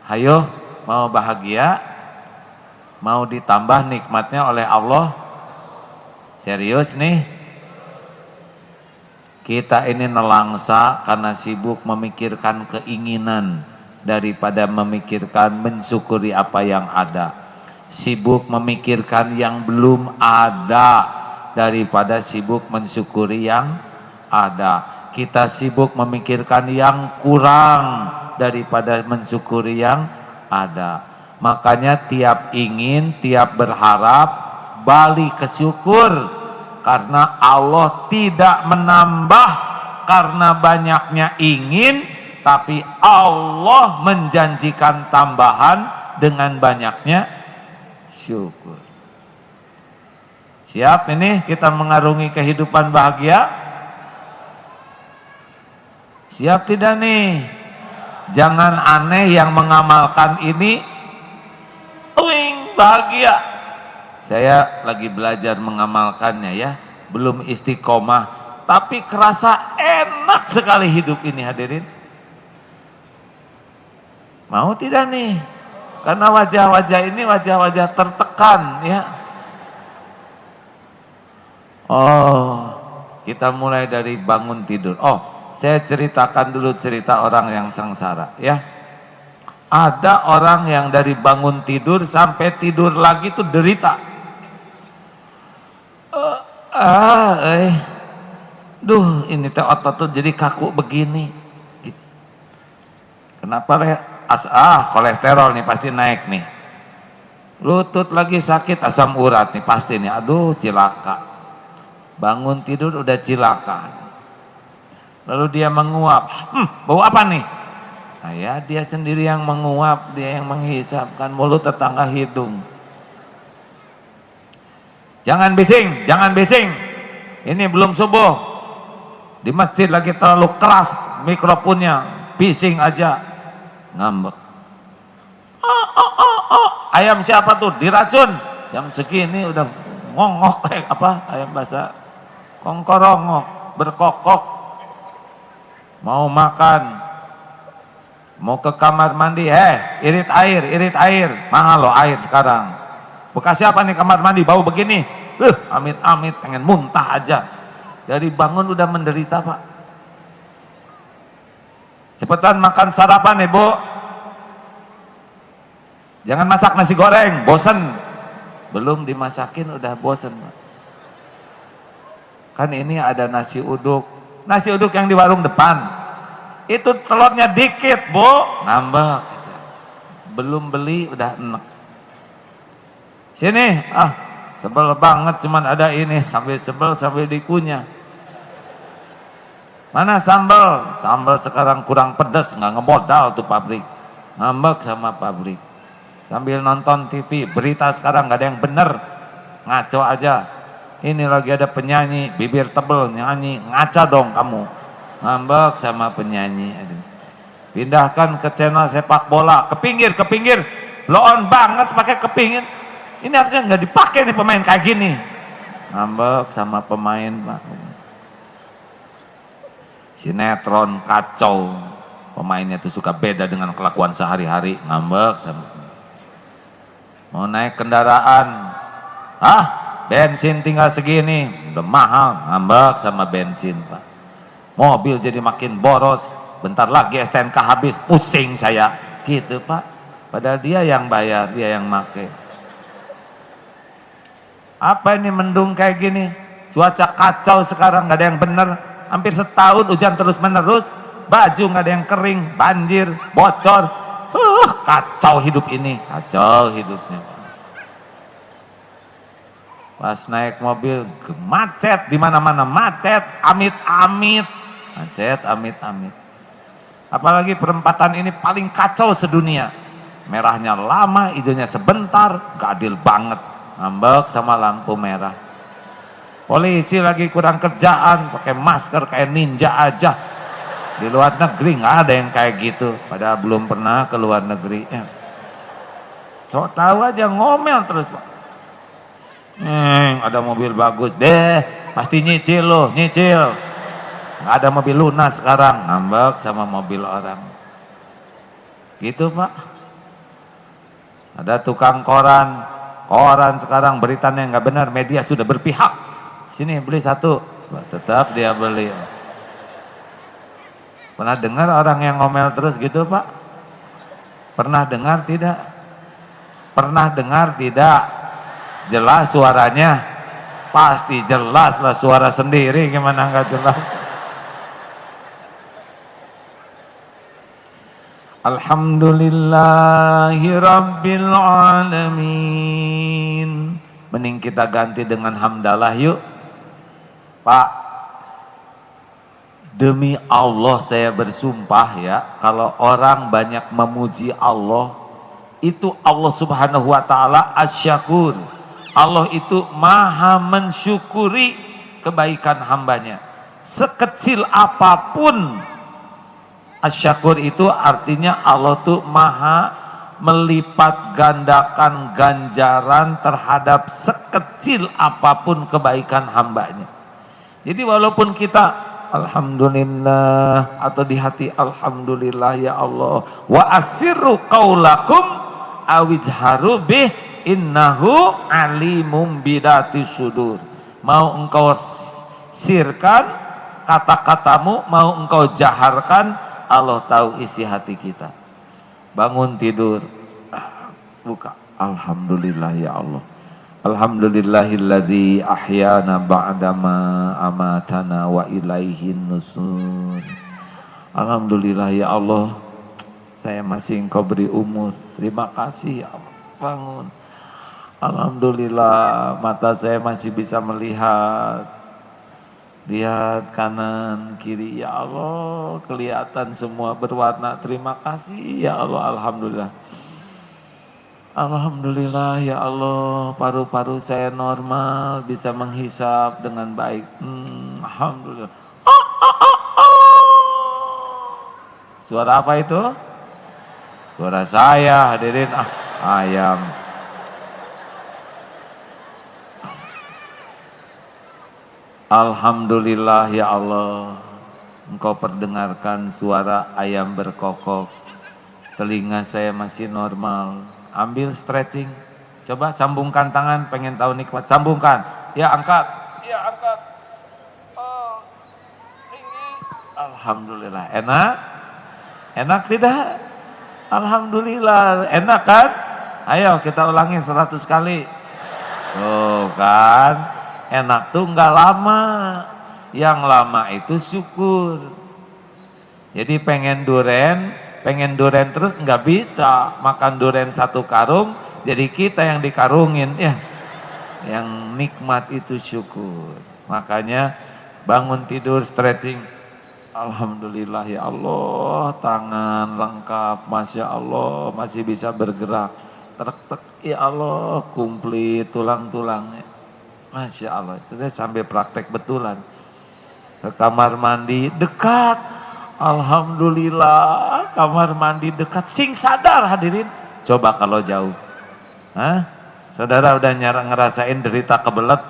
Hayo, mau bahagia, mau ditambah nikmatnya oleh Allah. Serius nih, kita ini nelangsa karena sibuk memikirkan keinginan daripada memikirkan mensyukuri apa yang ada. Sibuk memikirkan yang belum ada daripada sibuk mensyukuri yang ada. Kita sibuk memikirkan yang kurang daripada mensyukuri yang ada. Makanya tiap ingin, tiap berharap, balik ke syukur. Karena Allah tidak menambah karena banyaknya ingin, tapi Allah menjanjikan tambahan dengan banyaknya syukur. Siap ini kita mengarungi kehidupan bahagia? Siap tidak nih? Jangan aneh yang mengamalkan ini, bahagia. Saya lagi belajar mengamalkannya ya, belum istiqomah, tapi kerasa enak sekali hidup ini hadirin. Mau tidak nih? Karena wajah-wajah ini wajah-wajah tertekan ya. Oh, kita mulai dari bangun tidur. Oh, saya ceritakan dulu cerita orang yang sengsara ya. Ada orang yang dari bangun tidur sampai tidur lagi tuh derita. Duh, ini teh otot tuh jadi kaku begini. Gitu. Kenapa kolesterol nih pasti naik nih. Lutut lagi sakit, asam urat nih pasti nih. Aduh, cilaka. Bangun tidur udah cilaka. Lalu dia menguap. Bau apa nih? Nah ya, dia sendiri yang menguap, dia yang menghisapkan, mulut tetangga hidung. Jangan bising, jangan bising. Ini belum subuh. Di masjid lagi terlalu keras mikrofonnya, bising aja. Ngambek. Ayam siapa tuh? Diracun. Jam segini udah ngongok kayak apa? Ayam bahasa kongkorongok, berkokok. Mau makan. Mau ke kamar mandi, irit air, mahal loh air sekarang. Bekas siapa nih kamar mandi, bau begini, amit-amit pengen muntah aja. Dari bangun udah menderita pak. Cepetan makan sarapan ibu. Jangan masak nasi goreng, bosen. Belum dimasakin udah bosen pak. Kan ini ada nasi uduk yang di warung depan. Itu telurnya dikit bu, ngambek gitu. Belum beli udah enek. Sini, sebel banget cuman ada ini, sambil sebel sambil dikunyah. Mana sambal? Sambal sekarang kurang pedas, nggak ngemodal tuh pabrik. Ngambek sama pabrik. Sambil nonton TV, berita sekarang nggak ada yang bener, ngaco aja. Ini lagi ada penyanyi, bibir tebel nyanyi, ngaca dong kamu. Ngambek sama penyanyi. Aduh. Pindahkan ke channel sepak bola, ke pinggir, blow on banget pakai ke pinggir. Ini harusnya nggak dipakai nih pemain kayak gini. Ngambek sama pemain pak. Sinetron kacau, pemainnya tuh suka beda dengan kelakuan sehari-hari. Ngambek sama. Mau naik kendaraan, bensin tinggal segini, udah mahal. Ngambek sama bensin pak. Mobil jadi makin boros, bentar lagi STNK habis, pusing saya. Gitu pak, padahal dia yang bayar, dia yang make. Apa ini mendung kayak gini? Cuaca kacau sekarang, gak ada yang bener. Hampir setahun hujan terus menerus, baju gak ada yang kering, banjir, bocor. Kacau hidup ini, kacau hidupnya. Pas naik mobil, macet di mana-mana, macet, amit-amit. Macet, amit-amit. Apalagi perempatan ini paling kacau sedunia. Merahnya lama, hijaunya sebentar, gak adil banget. Ngambek sama lampu merah. Polisi lagi kurang kerjaan, pakai masker kayak ninja aja. Di luar negeri gak ada yang kayak gitu. Padahal belum pernah ke luar negeri. So tahu aja ngomel terus pak. Ada mobil bagus deh, pasti nyicil loh, nyicil. Nggak ada mobil lunas sekarang, ngambek sama mobil orang. Gitu pak. Ada tukang koran, koran sekarang beritanya nggak benar, media sudah berpihak. Sini beli satu, tetap dia beli. Pernah dengar orang yang ngomel terus gitu Pak? Pernah dengar tidak? Pernah dengar tidak? Jelas suaranya? Pasti jelas lah, suara sendiri gimana nggak jelas? Alhamdulillahi Rabbil Alamin. Mending kita ganti dengan hamdalah yuk. Pak, demi Allah saya bersumpah ya, kalau orang banyak memuji Allah, itu Allah Subhanahu wa Ta'ala asyakur. Allah itu maha mensyukuri kebaikan hambanya. Sekecil apapun, asyakur itu artinya Allah tuh maha melipat gandakan ganjaran terhadap sekecil apapun kebaikan hambanya. Jadi walaupun kita alhamdulillah atau di hati alhamdulillah ya Allah, wa asirru qaulakum awijharu bih innahu alimum bidati sudur. Mau engkau sirkan kata-katamu, mau engkau jaharkan, Allah tahu isi hati kita. Bangun tidur, buka alhamdulillah ya Allah, alhamdulillahilladzi ahyana ba'dama amatana wa ilaihin nusur. Alhamdulillah ya Allah, saya masih engkau beri umur, terima kasih ya Allah. Bangun, alhamdulillah mata saya masih bisa melihat, lihat kanan kiri ya Allah, kelihatan semua berwarna, terima kasih ya Allah. Alhamdulillah, alhamdulillah ya Allah, paru-paru saya normal, bisa menghisap dengan baik. Alhamdulillah. Suara apa itu? Suara saya, hadirin. Ayam. Alhamdulillah ya Allah, engkau perdengarkan suara ayam berkokok, telinga saya masih normal. Ambil stretching, coba sambungkan tangan, pengen tahu nikmat, sambungkan, ya angkat, ya angkat. Oh, ini. Alhamdulillah, enak? Enak tidak? Alhamdulillah, enak kan? Ayo kita ulangi 100 kali. Tuh kan? Enak tuh nggak lama, yang lama itu syukur. Jadi pengen duren terus nggak bisa, makan duren satu karung, jadi kita yang dikarungin ya. Yang nikmat itu syukur. Makanya bangun tidur stretching, alhamdulillah ya Allah, tangan lengkap, masya Allah, masih bisa bergerak, tek ya Allah, komplit tulang-tulangnya. Masya Allah, itu sampai praktek betulan. Ke kamar mandi dekat, alhamdulillah, kamar mandi dekat, sing sadar hadirin. Coba kalau jauh, hah? Saudara udah ngerasain derita kebelet?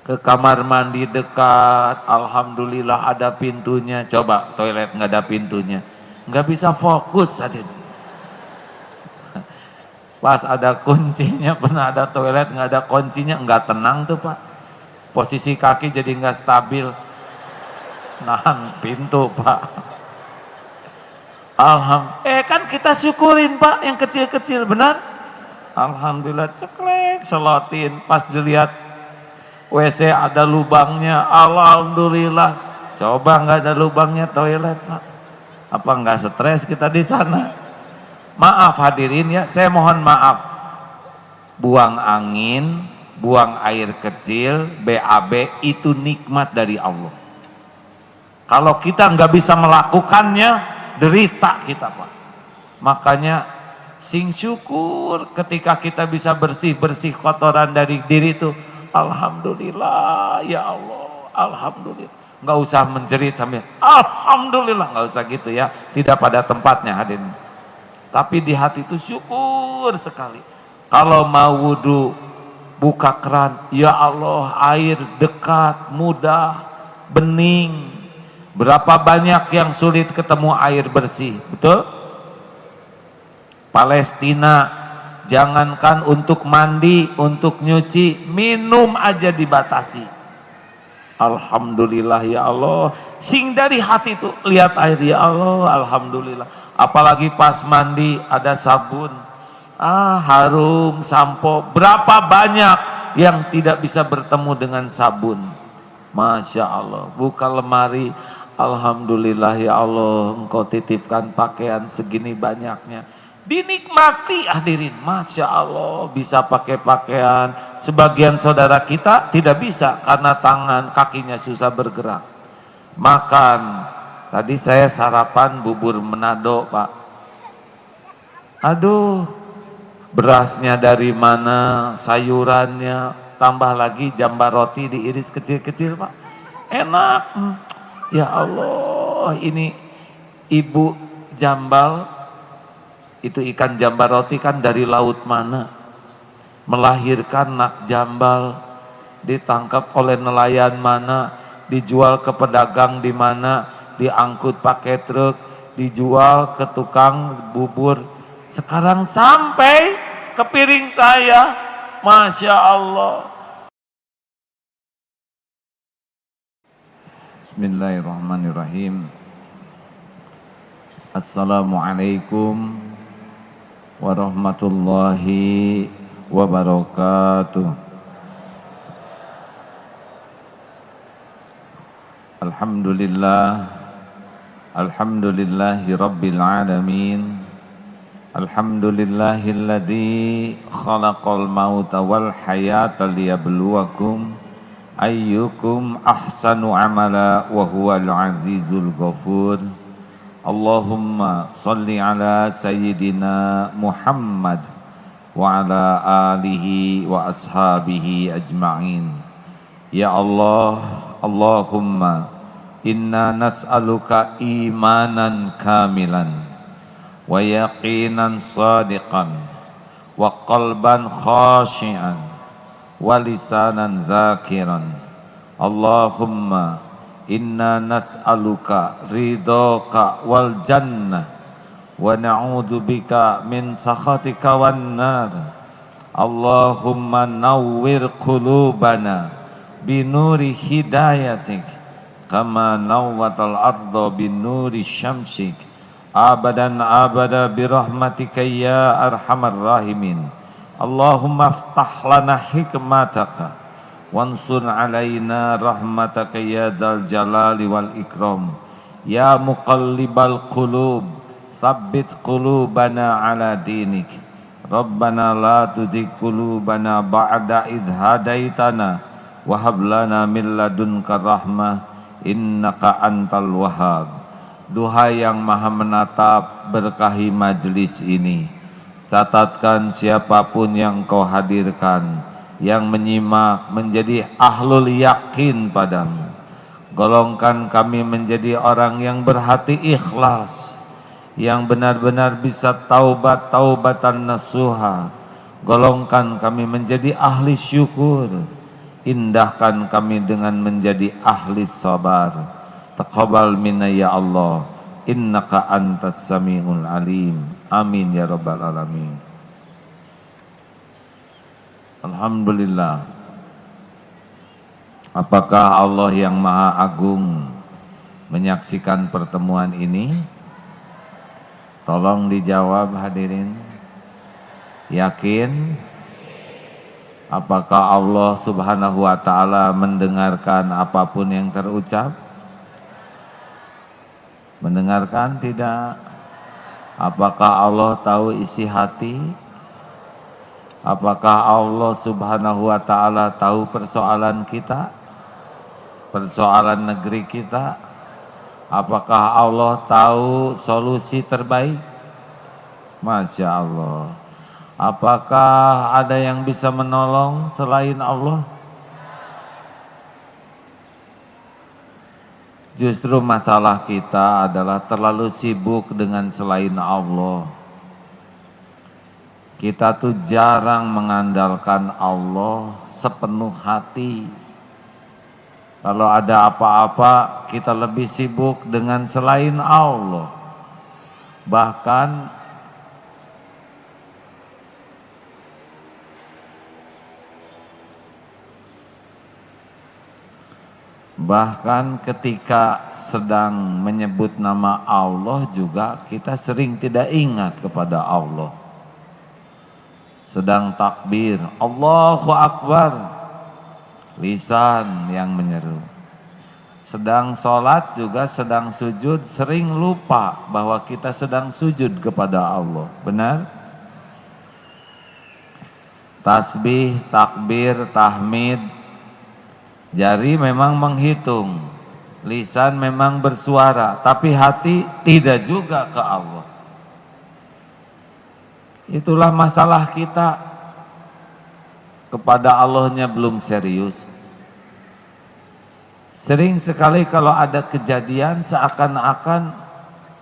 Ke kamar mandi dekat, alhamdulillah ada pintunya. Coba toilet nggak ada pintunya, nggak bisa fokus hadirin. Pas ada kuncinya, pernah ada toilet nggak ada kuncinya, nggak tenang tuh Pak. Posisi kaki jadi nggak stabil, nahan pintu Pak. Kan kita syukurin Pak yang kecil-kecil, benar? Alhamdulillah, ceklek, selotin. Pas dilihat WC ada lubangnya, alhamdulillah. Coba nggak ada lubangnya toilet Pak, apa nggak stres kita di sana? Maaf hadirin ya, saya mohon maaf. Buang angin, buang air kecil, BAB itu nikmat dari Allah. Kalau kita nggak bisa melakukannya, derita kita Pak. Makanya sing syukur ketika kita bisa bersih-bersih kotoran dari diri itu. Alhamdulillah ya Allah, alhamdulillah. Nggak usah menjerit sambil alhamdulillah, nggak usah gitu ya. Tidak pada tempatnya hadirin. Tapi di hati itu syukur sekali. Kalau mau wudhu, buka keran, ya Allah, air dekat, mudah, bening. Berapa banyak yang sulit ketemu air bersih, betul? Palestina, jangankan untuk mandi, untuk nyuci, minum aja dibatasi. Alhamdulillah ya Allah, sing dari hati tuh lihat air ya Allah, alhamdulillah. Apalagi pas mandi ada sabun, harum, sampo, berapa banyak yang tidak bisa bertemu dengan sabun. Masya Allah, buka lemari, alhamdulillah ya Allah, engkau titipkan pakaian segini banyaknya. Dinikmati hadirin, Masya Allah, bisa pakai pakaian. Sebagian saudara kita tidak bisa karena tangan kakinya susah bergerak. Makan, tadi saya sarapan bubur Manado Pak. Aduh, berasnya dari mana, sayurannya, tambah lagi jambar roti diiris kecil-kecil Pak. Enak. Ya Allah, ini ibu jambal, itu ikan jambar roti kan dari laut mana, melahirkan nak jambal, ditangkap oleh nelayan mana, dijual ke pedagang di mana, diangkut pakai truk, dijual ke tukang bubur, sekarang sampai ke piring saya. Masya Allah. Bismillahirrahmanirrahim. Assalamualaikum warahmatullahi wabarakatuh. Alhamdulillah, alhamdulillahi rabbil alamin. Alhamdulillahilladzi khalaqal mauta wal hayata liyabluwakum ayyukum ahsanu amala wa huwal azizul ghafur. Allahumma salli ala sayyidina Muhammad wa ala alihi wa ashabihi ajma'in. Ya Allah, Allahumma inna nas'aluka imanan kamilan wa yaqinan sadiqan wa qalban khashi'an wa lisanan zakiran. Allahumma inna nas'aluka ridhaka wal jannah wa na'udzubika min sakhatika wan nar. Allahumma nawwir qulubana binuri hidayatik kama nawwatal arda binuri syamsik abadan abada birahmatika ya arhamar rahimin. Allahumma aftah lana hikmataka wansur alaina rahmataka ya dzal jalali wal ikram. Ya muqallibal qulub tsabbit qulubana ala dinik. Rabbana la tuzigh qulubana ba'da idh hadaitana wa hab lana min ladunka rahmah innaka antal wahhab. Duhai yang maha menatap, berkahi majlis ini. Catatkan siapapun yang kau hadirkan, yang menyimak menjadi ahlul yakin padamu. Golongkan kami menjadi orang yang berhati ikhlas, yang benar-benar bisa taubat taubatan nasuha. Golongkan kami menjadi ahli syukur. Indahkan kami dengan menjadi ahli sabar. Taqabbal minna ya Allah, innaka antas samiul alim. Amin ya rabbal alamin. Alhamdulillah. Apakah Allah yang Maha Agung menyaksikan pertemuan ini? Tolong dijawab hadirin. Yakin? Apakah Allah Subhanahu wa ta'ala mendengarkan apapun yang terucap? Mendengarkan tidak? Apakah Allah tahu isi hati? Apakah Allah Subhanahu wa ta'ala tahu persoalan kita? Persoalan negeri kita? Apakah Allah tahu solusi terbaik? Masya Allah. Apakah ada yang bisa menolong selain Allah? Justru masalah kita adalah terlalu sibuk dengan selain Allah. Kita tuh jarang mengandalkan Allah sepenuh hati. Kalau ada apa-apa, kita lebih sibuk dengan selain Allah. Bahkan Bahkan ketika sedang menyebut nama Allah juga kita sering tidak ingat kepada Allah. Sedang takbir, Allahu Akbar, lisan yang menyeru. Sedang sholat juga sedang sujud sering lupa bahwa kita sedang sujud kepada Allah. Benar? Tasbih, takbir, tahmid, jari memang menghitung, lisan memang bersuara, tapi hati tidak juga ke Allah. Itulah masalah kita, kepada Allahnya belum serius. Sering sekali kalau ada kejadian seakan-akan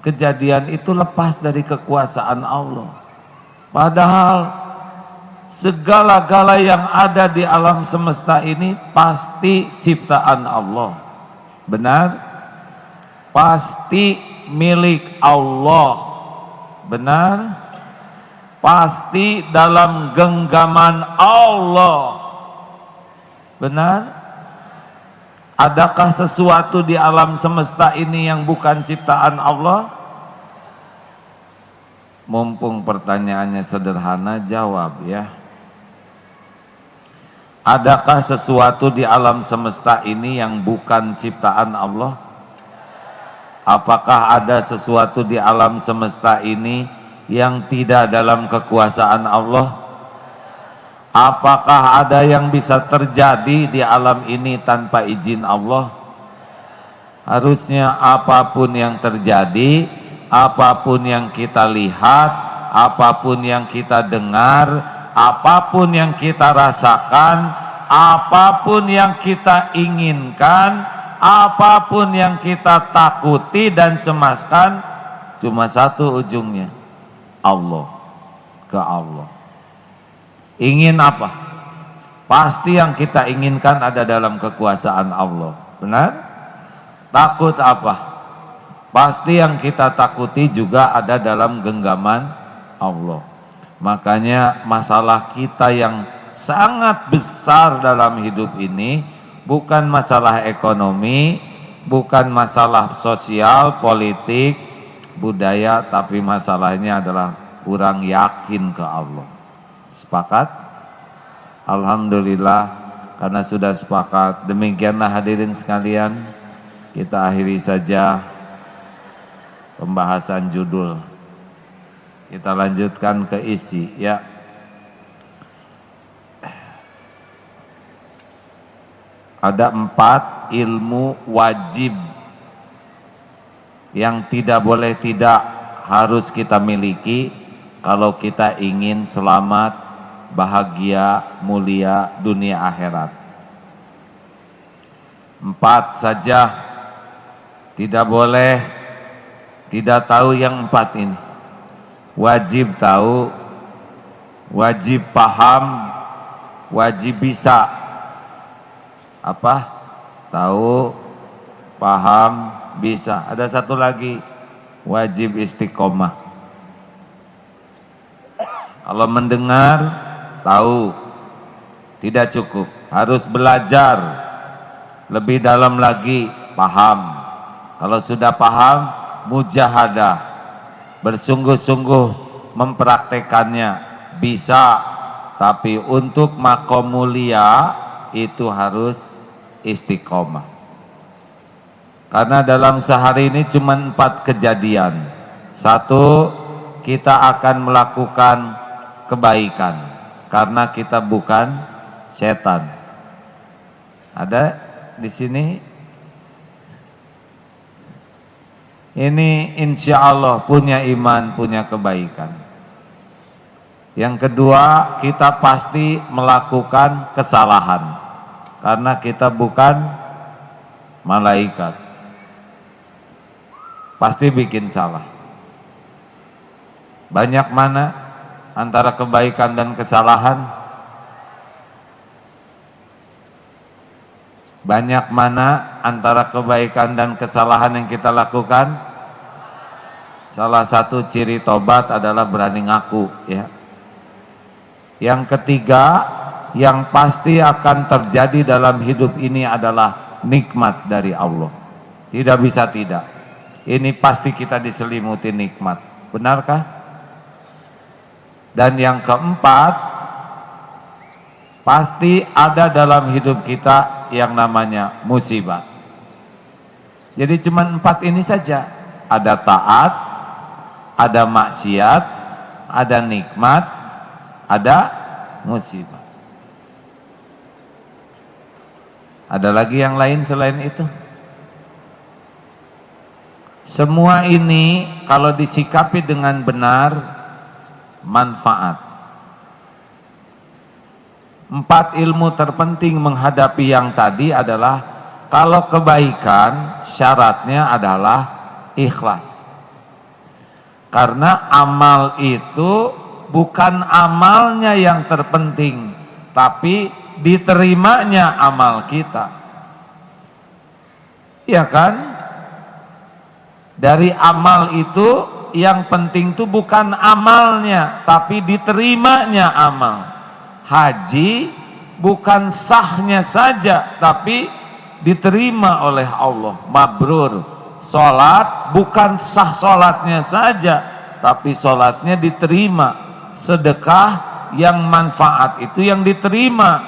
kejadian itu lepas dari kekuasaan Allah. Padahal segala-gala yang ada di alam semesta ini pasti ciptaan Allah. Benar? Pasti milik Allah. Benar? Pasti dalam genggaman Allah. Benar? Adakah sesuatu di alam semesta ini yang bukan ciptaan Allah? Mumpung pertanyaannya sederhana, jawab ya. Adakah sesuatu di alam semesta ini yang bukan ciptaan Allah? Apakah ada sesuatu di alam semesta ini yang tidak dalam kekuasaan Allah? Apakah ada yang bisa terjadi di alam ini tanpa izin Allah? Harusnya apapun yang terjadi, apapun yang kita lihat, apapun yang kita dengar, apapun yang kita rasakan, apapun yang kita inginkan, apapun yang kita takuti dan cemaskan, cuma satu ujungnya, Allah, ke Allah. Ingin apa? Pasti yang kita inginkan ada dalam kekuasaan Allah. Benar? Takut apa? Pasti yang kita takuti juga ada dalam genggaman Allah. Makanya masalah kita yang sangat besar dalam hidup ini bukan masalah ekonomi, bukan masalah sosial, politik, budaya, tapi masalahnya adalah kurang yakin ke Allah. Sepakat? Alhamdulillah, karena sudah sepakat. Demikianlah hadirin sekalian, kita akhiri saja pembahasan judul. Kita lanjutkan ke isi ya. Ada 4 ilmu wajib yang tidak boleh tidak harus kita miliki kalau kita ingin selamat, bahagia, mulia dunia akhirat. 4 saja, tidak boleh tidak tahu yang 4 ini. Wajib tahu, wajib paham, wajib bisa. Apa? Tahu, paham, bisa. Ada satu lagi, wajib istiqomah. Kalau mendengar, tahu, tidak cukup. Harus belajar lebih dalam lagi, paham. Kalau sudah paham, mujahadah, bersungguh-sungguh mempraktekannya, bisa. Tapi untuk makom mulia itu harus istiqomah. Karena dalam sehari ini cuma 4 kejadian. 1, kita akan melakukan kebaikan karena kita bukan setan. Ada di sini? Ini insya Allah punya iman, punya kebaikan. Yang kedua, kita pasti melakukan kesalahan karena kita bukan malaikat. Pasti bikin salah. Banyak mana antara kebaikan dan kesalahan? Banyak mana antara kebaikan dan kesalahan yang kita lakukan? Salah satu ciri tobat adalah berani ngaku ya. Yang ketiga, yang pasti akan terjadi dalam hidup ini adalah nikmat dari Allah. Tidak bisa tidak. Ini pasti kita diselimuti nikmat. Benarkah? Dan yang keempat, pasti ada dalam hidup kita yang namanya musibah. Jadi cuma 4 ini saja. Ada taat, ada maksiat, ada nikmat, ada musibah. Ada lagi yang lain selain itu? Semua ini kalau disikapi dengan benar, manfaat. 4 ilmu terpenting menghadapi yang tadi adalah, kalau kebaikan syaratnya adalah ikhlas. Karena amal itu bukan amalnya yang terpenting, tapi diterimanya amal kita. Iya kan? Dari amal itu yang penting itu bukan amalnya, tapi diterimanya amal. Haji bukan sahnya saja, tapi diterima oleh Allah, mabrur. Salat bukan sah salatnya saja, tapi salatnya diterima. Sedekah yang manfaat itu yang diterima.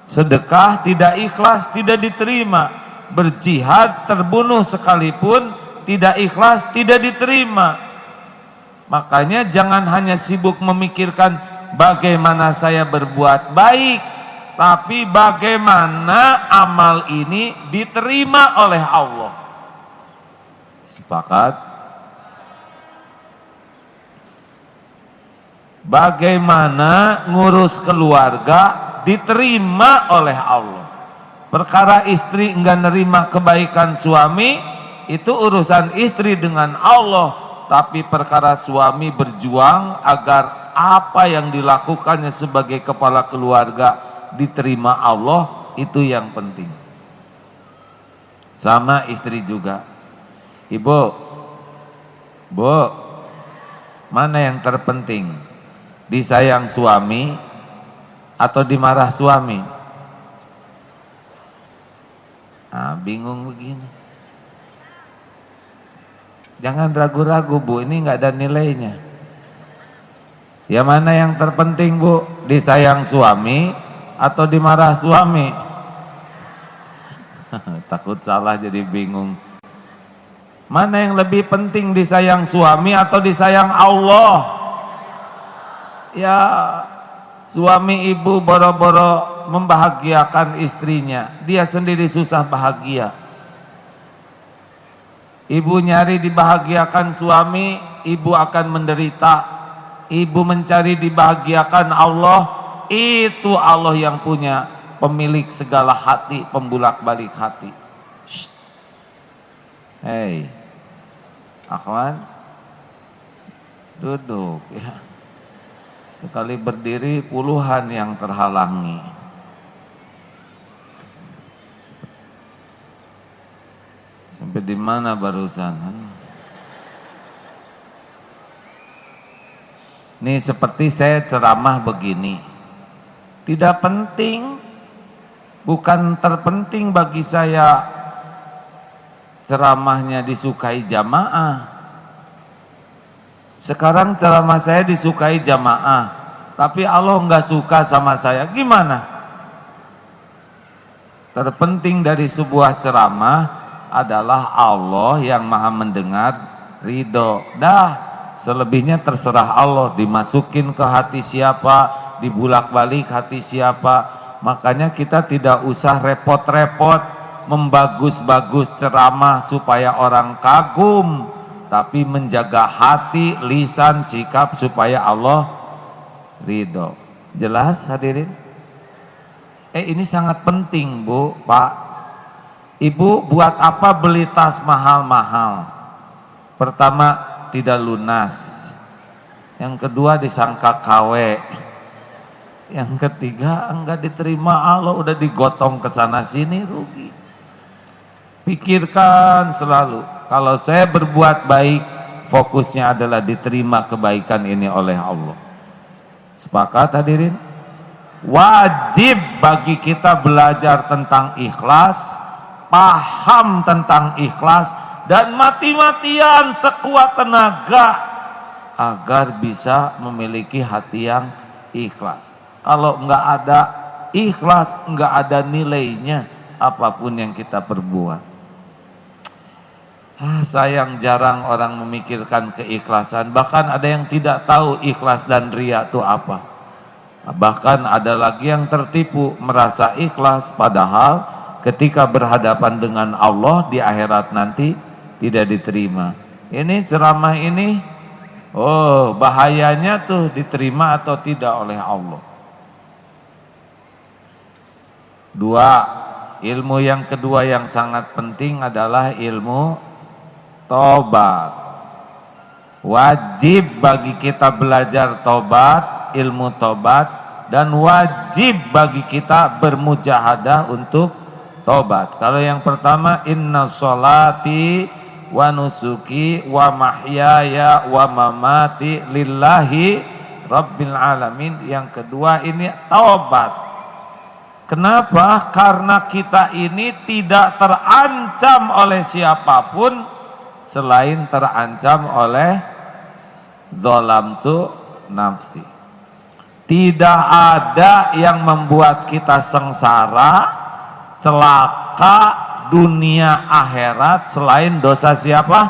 Sedekah tidak ikhlas tidak diterima. Berjihad terbunuh sekalipun tidak ikhlas tidak diterima. Makanya jangan hanya sibuk memikirkan bagaimana saya berbuat baik, tapi bagaimana amal ini diterima oleh Allah. Sepakat? Bagaimana ngurus keluarga diterima oleh Allah. Perkara istri enggak nerima kebaikan suami, itu urusan istri dengan Allah. Tapi perkara suami berjuang agar apa yang dilakukannya sebagai kepala keluarga diterima Allah, itu yang penting. Sama istri juga. Ibu, Bu, mana yang terpenting? Disayang suami atau dimarah suami? Nah, bingung begini. Jangan ragu-ragu, Bu, ini nggak ada nilainya. Ya mana yang terpenting, Bu? Disayang suami atau dimarah suami? Takut salah jadi bingung. Mana yang lebih penting, disayang suami atau disayang Allah? Ya, suami ibu boro-boro membahagiakan istrinya, dia sendiri susah bahagia. Ibu nyari dibahagiakan suami, ibu akan menderita. Ibu mencari dibahagiakan Allah, itu Allah yang punya, pemilik segala hati, pembulak-balik hati. Shh. Hei, akhwan, duduk ya. Sekali berdiri puluhan yang terhalangi. Sampai di mana barusan? Nih seperti saya ceramah begini. Tidak penting, bukan terpenting bagi saya ceramahnya disukai jamaah. Sekarang ceramah saya disukai jamaah, tapi Allah nggak suka sama saya, gimana? Terpenting dari sebuah ceramah adalah Allah yang maha mendengar, ridho. Dah, selebihnya terserah Allah, dimasukin ke hati siapa, dibulak-balik hati siapa. Makanya kita tidak usah repot-repot membagus-bagus ceramah supaya orang kagum, tapi menjaga hati, lisan, sikap supaya Allah ridho. Jelas hadirin? Ini sangat penting, Bu, Pak. Ibu buat apa beli tas mahal-mahal? Pertama, tidak lunas. Yang kedua, disangka KW. Yang ketiga, enggak diterima Allah, udah digotong ke sana sini, rugi. Pikirkan selalu, kalau saya berbuat baik, fokusnya adalah diterima kebaikan ini oleh Allah. Sepakat hadirin? Wajib bagi kita belajar tentang ikhlas, paham tentang ikhlas, dan mati-matian sekuat tenaga agar bisa memiliki hati yang ikhlas. Kalau nggak ada ikhlas, nggak ada nilainya apapun yang kita perbuat. Sayang jarang orang memikirkan keikhlasan. Bahkan ada yang tidak tahu ikhlas dan riya itu apa. Bahkan ada lagi yang tertipu merasa ikhlas, padahal ketika berhadapan dengan Allah di akhirat nanti tidak diterima. Ini ceramah ini, oh bahayanya tuh diterima atau tidak oleh Allah. Dua, ilmu yang kedua yang sangat penting adalah ilmu tobat. Wajib bagi kita belajar tobat, ilmu tobat, dan wajib bagi kita bermujahadah untuk tobat. Kalau yang pertama, inna sholati wa nusuki wa mahyaya wa mamati lillahi rabbil alamin. Yang kedua ini tobat. Kenapa? Karena kita ini tidak terancam oleh siapapun selain terancam oleh zalamtu nafsi. Tidak ada yang membuat kita sengsara, celaka dunia akhirat selain dosa siapa?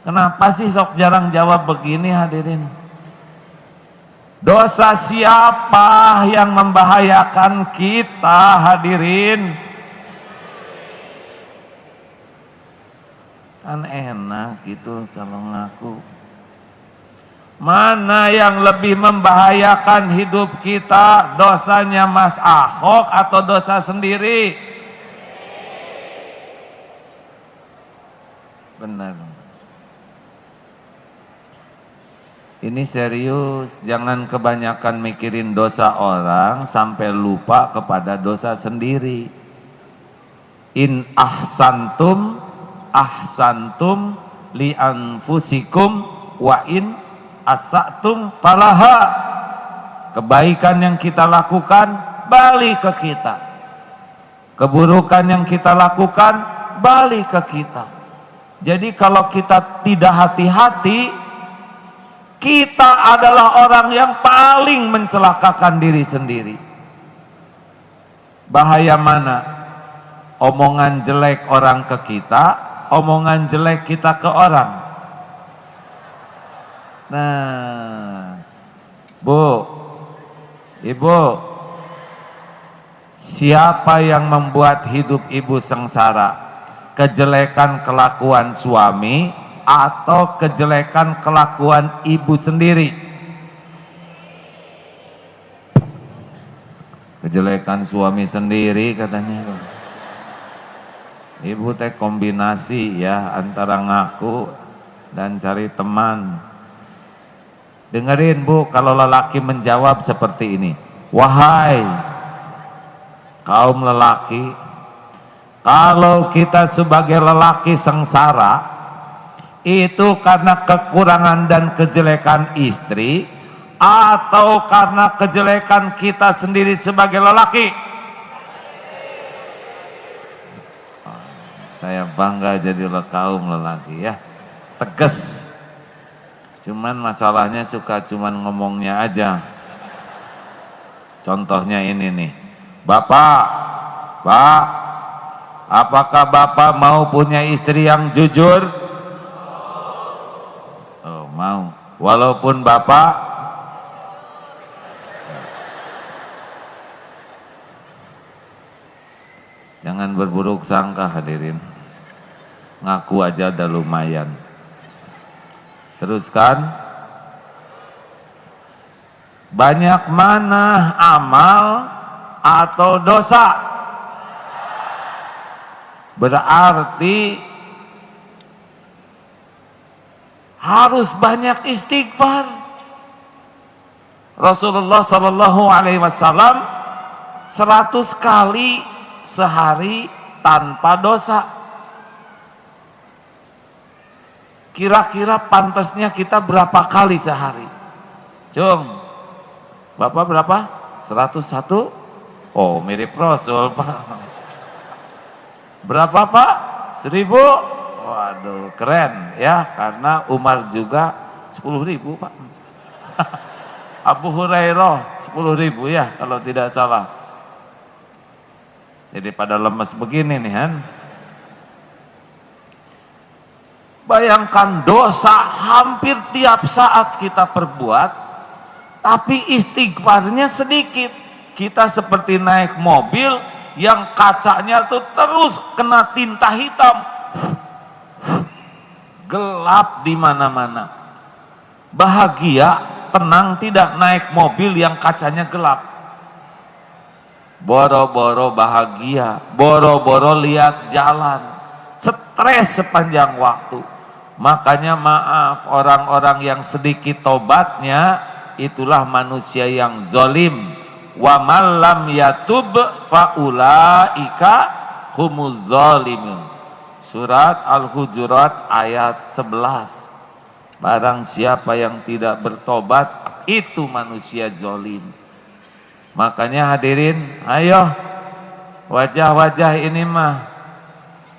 Kenapa sih sok jarang jawab begini hadirin? Dosa siapa yang membahayakan kita hadirin? Kan enak gitu kalau ngaku. Mana yang lebih membahayakan hidup kita, dosanya Mas Ahok atau dosa sendiri? Benar. Ini serius, jangan kebanyakan mikirin dosa orang sampai lupa kepada dosa sendiri. In ahsantum ahsantum li anfusikum wa in asatum falaha. Kebaikan yang kita lakukan balik ke kita, keburukan yang kita lakukan balik ke kita. Jadi kalau kita tidak hati-hati, kita adalah orang yang paling mencelakakan diri sendiri. Bahaya mana? Omongan jelek orang ke kita, omongan jelek kita ke orang. Nah, Bu, Ibu, siapa yang membuat hidup Ibu sengsara? Kejelekan kelakuan suami atau kejelekan kelakuan Ibu sendiri? Kejelekan suami sendiri katanya. Ibu teh kombinasi ya antara ngaku dan cari teman. Dengerin Bu, kalau lelaki menjawab seperti ini, wahai kaum lelaki, kalau kita sebagai lelaki sengsara itu karena kekurangan dan kejelekan istri atau karena kejelekan kita sendiri sebagai lelaki? Saya bangga jadi kaum lelaki ya, tegas. Cuman masalahnya suka cuman ngomongnya aja. Contohnya ini nih, Bapak, Pak, apakah Bapak mau punya istri yang jujur? Oh, mau. Walaupun Bapak jangan berburuk sangka hadirin. Ngaku aja udah lumayan. Teruskan. Banyak mana amal atau dosa? Berarti harus banyak istighfar. Rasulullah Shallallahu Alaihi Wasallam 100 kali sehari tanpa dosa. Kira-kira pantasnya kita berapa kali sehari? Cung, Bapak berapa? 101? Oh, mirip Rasul, Pak. Berapa, Pak? 1000? Waduh, keren ya, karena Umar juga 10.000, Pak. Abu Hurairah 10.000 ya, kalau tidak salah. Jadi pada lemes begini nih kan. Bayangkan dosa hampir tiap saat kita perbuat, tapi istighfarnya sedikit. Kita seperti naik mobil yang kacanya tuh terus kena tinta hitam. Gelap di mana-mana. Bahagia, tenang tidak naik mobil yang kacanya gelap. Boro-boro bahagia, boro-boro lihat jalan. Stres sepanjang waktu. Makanya maaf, orang-orang yang sedikit tobatnya itulah manusia yang zalim. Wa man lam yatub faulaika humuz zalimun. Surat Al-Hujurat ayat 11. Barang siapa yang tidak bertobat, itu manusia zalim. Makanya hadirin, ayo wajah-wajah ini mah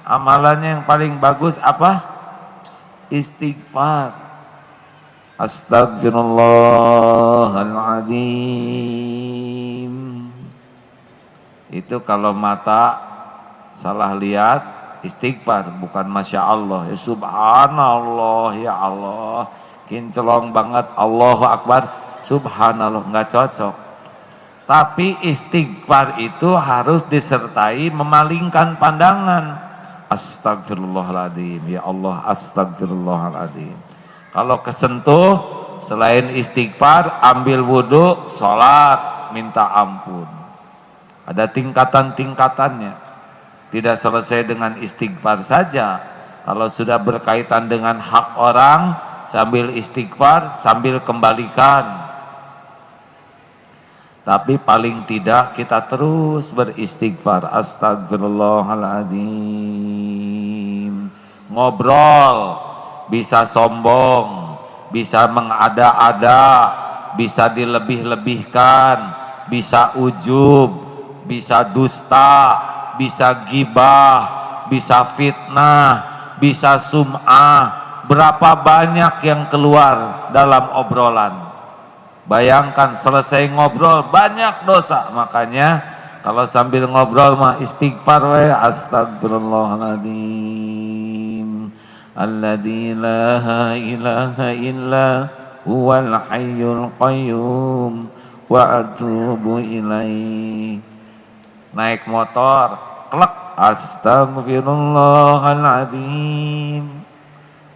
amalannya yang paling bagus apa? Istighfar. Astagfirullahaladzim. Itu kalau mata salah lihat, istighfar, bukan masya Allah. Ya subhanallah, ya Allah, kinclong banget, Allahu Akbar, subhanallah, nggak cocok. Tapi istighfar itu harus disertai memalingkan pandangan. Astagfirullahaladzim, ya Allah, astagfirullahaladzim. Kalau kesentuh, selain istighfar, ambil wudhu, sholat, minta ampun. Ada tingkatan-tingkatannya. Tidak selesai dengan istighfar saja. Kalau sudah berkaitan dengan hak orang, sambil istighfar, sambil kembalikan. Tapi paling tidak kita terus beristighfar. Astagfirullahaladzim. Ngobrol, bisa sombong, bisa mengada-ada, bisa dilebih-lebihkan, bisa ujub, bisa dusta, bisa gibah, bisa fitnah, bisa sum'ah. Berapa banyak yang keluar dalam obrolan. Bayangkan selesai ngobrol banyak dosa. Makanya kalau sambil ngobrol mah istighfar we. Astagfirullahaladzim. Alladzi la ilaha illa huwal hayyul qayyum wa atubu ilaih. Naik motor, klek, astagfirullahaladzim.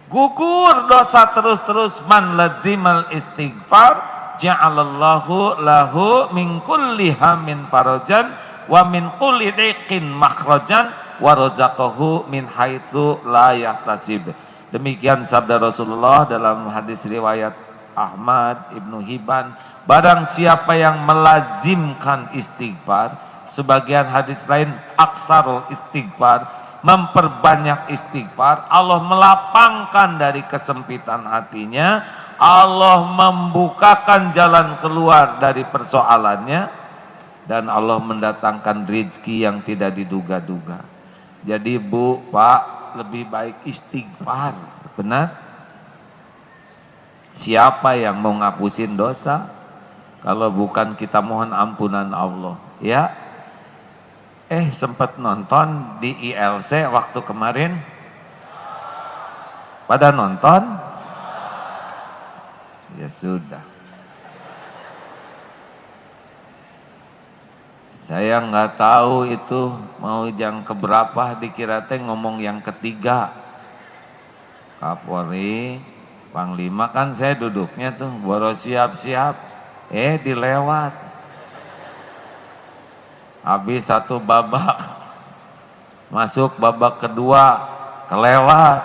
Gugur dosa terus-terus. Man lazimal istighfar ja'alallahu lahu min kulli hammin farajan wa min kulli dhiqin makhrajan wa razaqahu min haitsu la yahtasib. Demikian sabda Rasulullah dalam hadis riwayat Ahmad, Ibnu Hibban. Barang siapa yang melazimkan istighfar, sebagian hadis lain aktsarul istighfar, memperbanyak istighfar, Allah melapangkan dari kesempitan hatinya, Allah membukakan jalan keluar dari persoalannya, dan Allah mendatangkan rezeki yang tidak diduga-duga. Jadi Bu, Pak, lebih baik istighfar, benar? Siapa yang mau ngapusin dosa kalau bukan kita mohon ampunan Allah, ya? Sempat nonton di ILC waktu kemarin? Pada nonton? Ya sudah. Saya nggak tahu itu mau yang keberapa, dikira teh ngomong yang ketiga. Kapolri, Panglima, kan saya duduknya tuh, baru siap-siap. Dilewat. Habis satu babak, masuk babak kedua, kelewat.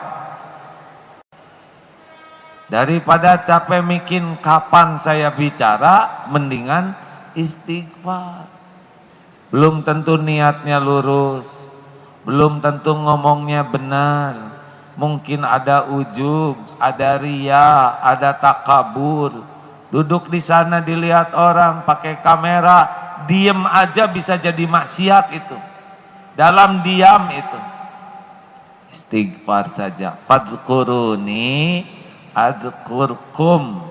Daripada capek bikin kapan saya bicara, mendingan istighfar. Belum tentu niatnya lurus, belum tentu ngomongnya benar. Mungkin ada ujub, ada ria, ada takabur. Duduk di sana dilihat orang pakai kamera, diem aja bisa jadi maksiat itu. Dalam diam itu. Istighfar saja. Fadhkuruni adzkurkum.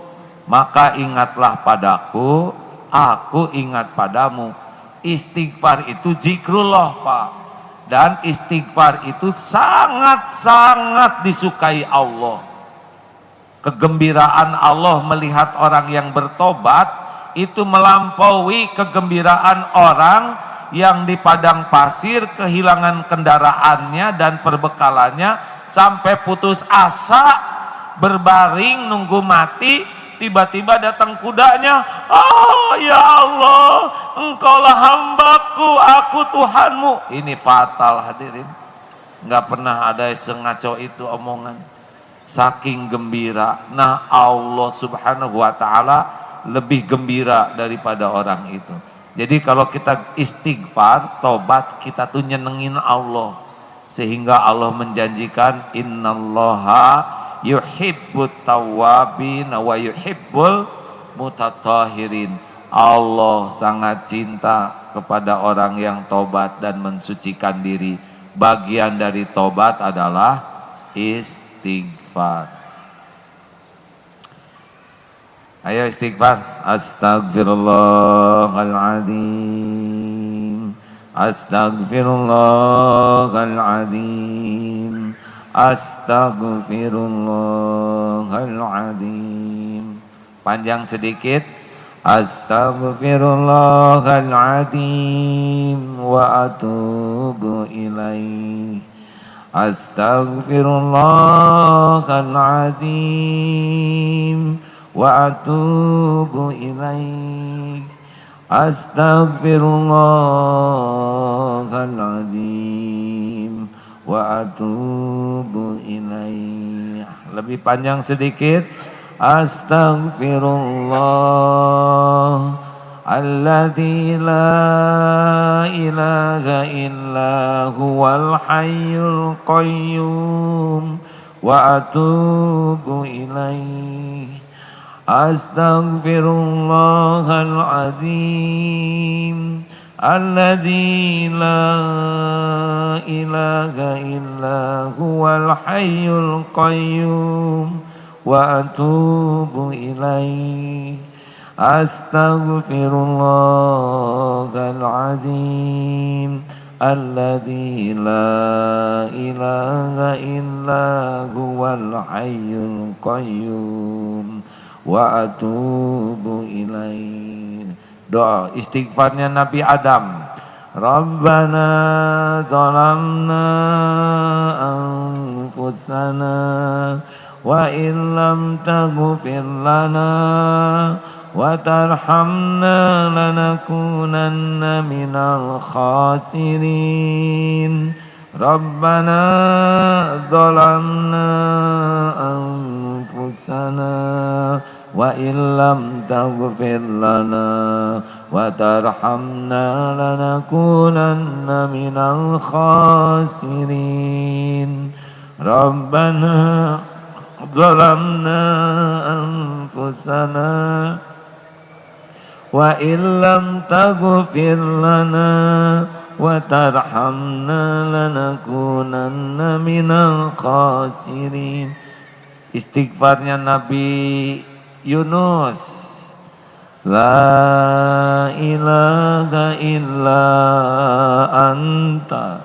Maka ingatlah padaku, aku ingat padamu. Istighfar itu zikrullah, Pak. Dan istighfar itu sangat-sangat disukai Allah. Kegembiraan Allah melihat orang yang bertobat itu melampaui kegembiraan orang yang di padang pasir kehilangan kendaraannya dan perbekalannya sampai putus asa, berbaring nunggu mati, tiba-tiba datang kudanya. Oh ya Allah, engkaulah hambaku, aku Tuhanmu. Ini fatal hadirin. Nggak pernah ada sengaco itu omongan. Saking gembira. Nah Allah subhanahu wa ta'ala lebih gembira daripada orang itu. Jadi kalau kita istighfar, tobat, kita tuh nyenengin Allah. Sehingga Allah menjanjikan innallaha yuhibbut tawwabin wa yuhibbul mutatahirin. Allah sangat cinta kepada orang yang tobat dan mensucikan diri. Bagian dari tobat adalah istighfar. Ayo istighfar. Astaghfirullahaladzim. Astaghfirullahaladzim. Astaghfirullahaladzim. Panjang sedikit. Astaghfirullahaladzim wa atubu ilaih. Astaghfirullahaladzim wa atubu ilaih. Astaghfirullahaladzim wa atubu ilaih. Lebih panjang sedikit. Astaghfirullah alladzi la ilaha illa huwal hayyul qayyum wa atubu ilaih. Astaghfirullahal azim alladzi la ilaha illa huwal hayyul qayyum wa atubu ilaih. Astaghfirullahal azim alladzi la ilaha illa huwal hayyul qayyum wa atubu ilaih. Doa istighfarnya Nabi Adam. Rabbana zalamna anfusana wa illam taghfir lana wa tarhamna lanakunanna minal khasirin. Rabbana zalamna anfusana wa illam taghfir lana wa tarhamna lanakunanna minal khasirin. Rabbana zalamna anfusana wa illam taghfir lana wa tarhamna lanakunanna minal khasirin. Istighfarnya Nabi Yunus. La ilaha illa anta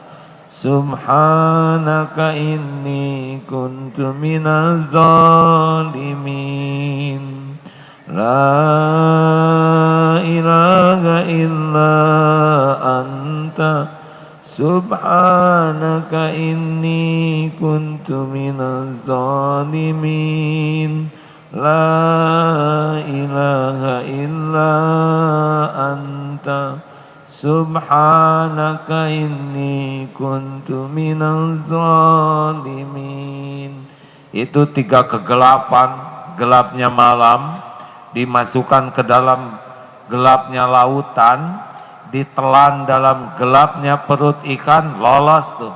subhanaka inni kuntu minaz zalimin. La ilaha illa anta subhanaka inni kuntu minaz zalimin. La ilaha illa anta subhanaka inni kuntu minaz zalimin. Itu tiga kegelapan. Gelapnya malam dimasukkan ke dalam gelapnya lautan, ditelan dalam gelapnya perut ikan, lolos tuh.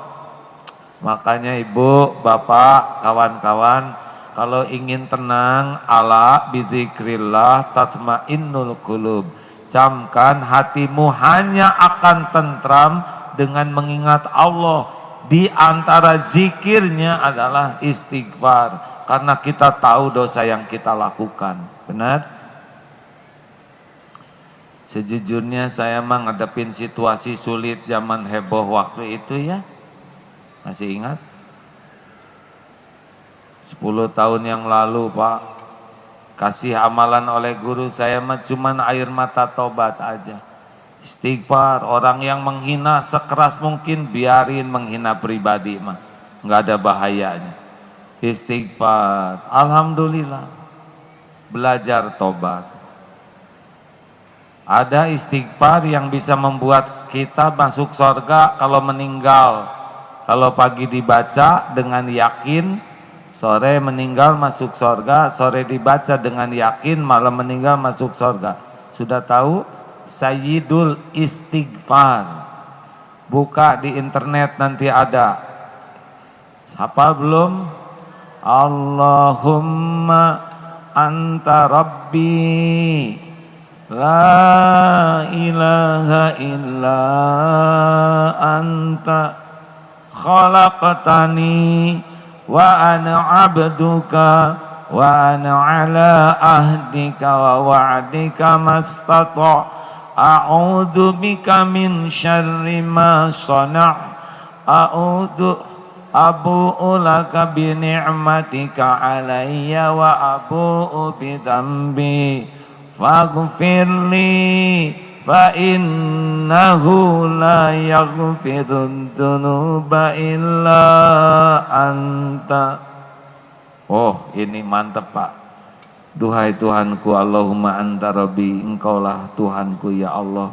Makanya ibu, bapak, kawan-kawan, kalau ingin tenang, ala bizikrillah tatmainnul qulub. Camkan hatimu hanya akan tentram dengan mengingat Allah. Di antara zikirnya adalah istighfar. Karena kita tahu dosa yang kita lakukan. Benar? Sejujurnya saya mah ngadepin situasi sulit zaman heboh waktu itu ya. Masih ingat? 10 tahun yang lalu Pak, kasih amalan oleh guru saya mah cuman air mata tobat aja. Istighfar, orang yang menghina sekeras mungkin biarin menghina pribadi mah, nggak ada bahayanya. Istighfar, alhamdulillah, belajar tobat. Ada istighfar yang bisa membuat kita masuk surga kalau meninggal. Kalau pagi dibaca dengan yakin, sore meninggal masuk surga, sore dibaca dengan yakin, malam meninggal masuk surga. Sudah tahu? Sayyidul Istighfar. Buka di internet nanti ada. Hafal belum? Allahumma anta rabbi la ilaha illa anta khalaqtani wa ana abduka wa ana ala ahdika wa wa'dika mastata' a'udzu bika min syarri ma sana' abu'u laka bi ni'matika alayya wa abu'u bi dhanbi faghfirli fa innahu la yaghfirud dzunuba illa anta. Oh, ini mantap Pak. Duhai Tuhanku, Allahumma anta rabbi, engkaulah Tuhanku ya Allah.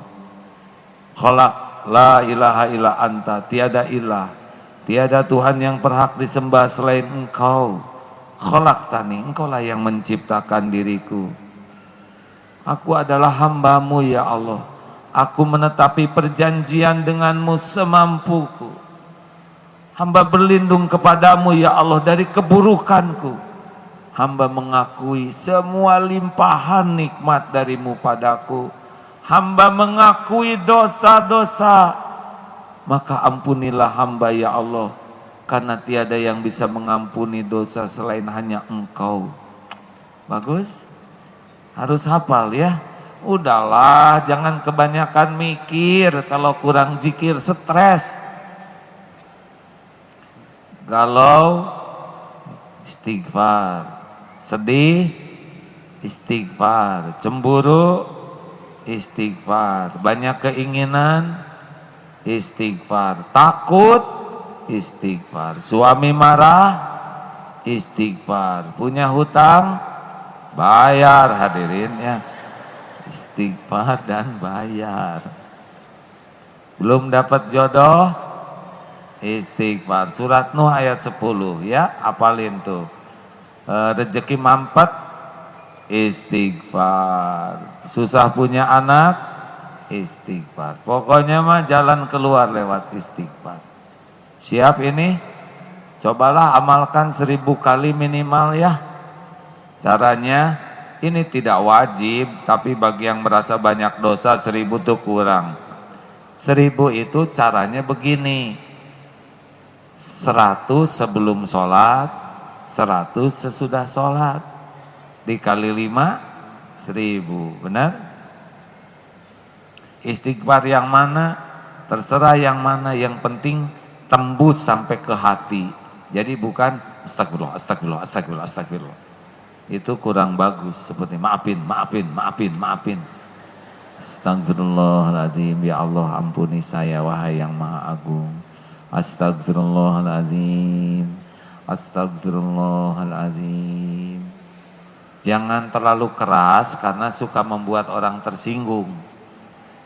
Khalaq la ilaha illa anta, tiada ilah, tiada Tuhan yang berhak disembah selain engkau. Khalaqtani, engkaulah yang menciptakan diriku. Aku adalah hambamu ya Allah. Aku menetapi perjanjian denganmu semampuku. Hamba berlindung kepadamu ya Allah dari keburukanku. Hamba mengakui semua limpahan nikmat darimu padaku. Hamba mengakui dosa-dosa. Maka ampunilah hamba ya Allah. Karena tiada yang bisa mengampuni dosa selain hanya engkau. Bagus? Harus hafal ya. Udahlah, jangan kebanyakan mikir. Kalau kurang zikir stres. Galau, istighfar. Sedih, istighfar. Cemburu, istighfar. Banyak keinginan, istighfar. Takut, istighfar. Suami marah, istighfar. Punya hutang, bayar, hadirin ya. Istighfar dan bayar. Belum dapat jodoh, istighfar. Surat Nuh ayat 10 ya, hafalin tuh. Rezeki mampet, istighfar. Susah punya anak, istighfar. Pokoknya mah jalan keluar lewat istighfar. Siap ini? Cobalah amalkan 1000 kali minimal ya. Caranya ini tidak wajib, tapi bagi yang merasa banyak dosa 1000 tuh kurang. 1000 itu caranya begini. 100 sebelum sholat, 100 sesudah sholat. Dikali 5, 1000. Benar? Istighfar yang mana? Terserah yang mana. Yang penting tembus sampai ke hati. Jadi bukan astagfirullah, astagfirullah, astagfirullah, astagfirullah. Itu kurang bagus. Seperti maafin. Astagfirullahaladzim, ya Allah ampuni saya wahai yang maha agung. Astagfirullahaladzim, astagfirullahaladzim. Jangan terlalu keras karena suka membuat orang tersinggung.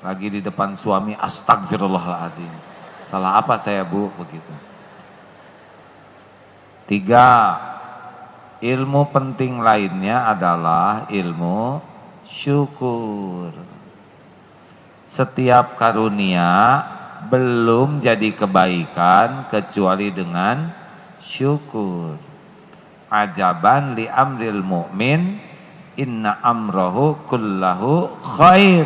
Lagi di depan suami, astagfirullahaladzim. Salah apa saya Bu? Begitu. 3. Ilmu penting lainnya adalah ilmu syukur. Setiap karunia belum jadi kebaikan kecuali dengan syukur. Ajaban li amril mu'min, inna amrohu kullahu khair.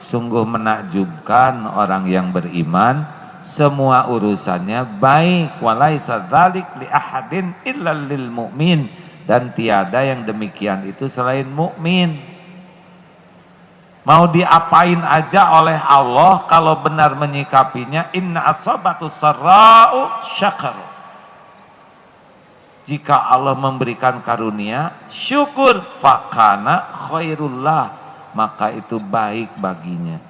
Sungguh menakjubkan orang yang beriman, semua urusannya baik. Walaisa dzalik li ahadin illa lil mu'min, dan tiada yang demikian itu selain mukmin. Mau diapain aja oleh Allah kalau benar menyikapinya, inna asabatu sarra'u syakar. Jika Allah memberikan karunia, syukur, fakana khairullah, maka itu baik baginya.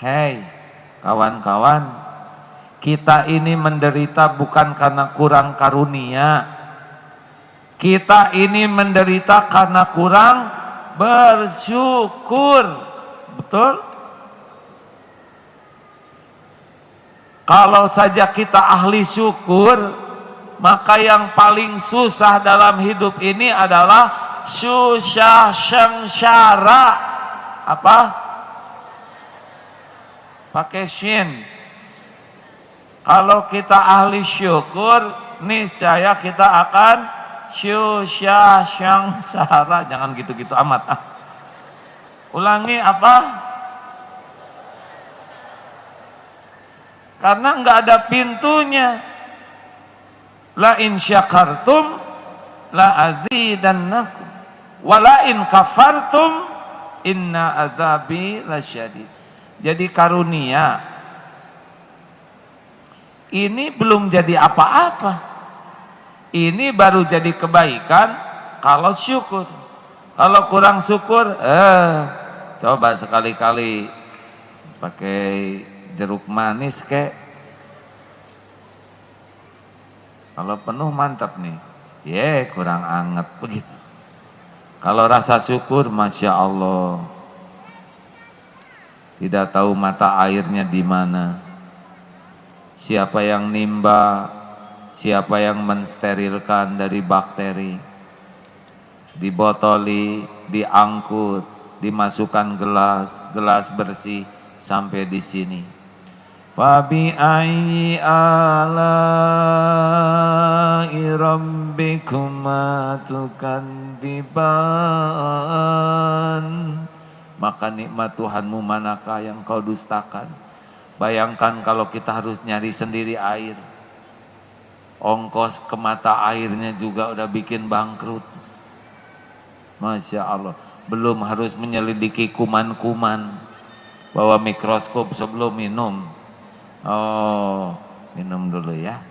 Hei kawan-kawan, kita ini menderita bukan karena kurang karunia. Kita ini menderita karena kurang bersyukur. Betul? Kalau saja kita ahli syukur, maka yang paling susah dalam hidup ini adalah susah sengsara. Apa? Pakai shin. Kalau kita ahli syukur, niscaya kita akan susah sengsara. Jangan gitu-gitu amat. Ulangi apa? Karena enggak ada pintunya. La in syakartum la azidannakum wa la in kafartum inna azabi lasyadid. Jadi karunia ini belum jadi apa-apa. Ini baru jadi kebaikan kalau syukur. Kalau kurang syukur, coba sekali-kali pakai jeruk manis kek. Kalau penuh mantap nih, kurang anget begitu. Kalau rasa syukur, masya Allah, tidak tahu mata airnya di mana, siapa yang nimba, siapa yang mensterilkan dari bakteri, dibotoli, diangkut, dimasukkan gelas bersih sampai di sini. Fabi ayyi ala'i rabbikuma tukadziban. Maka nikmat Tuhanmu manakah yang kau dustakan? Bayangkan kalau kita harus nyari sendiri air, ongkos ke mata airnya juga udah bikin bangkrut. Masya Allah, belum harus menyelidiki kuman-kuman, bawa mikroskop sebelum minum. Oh, minum dulu ya.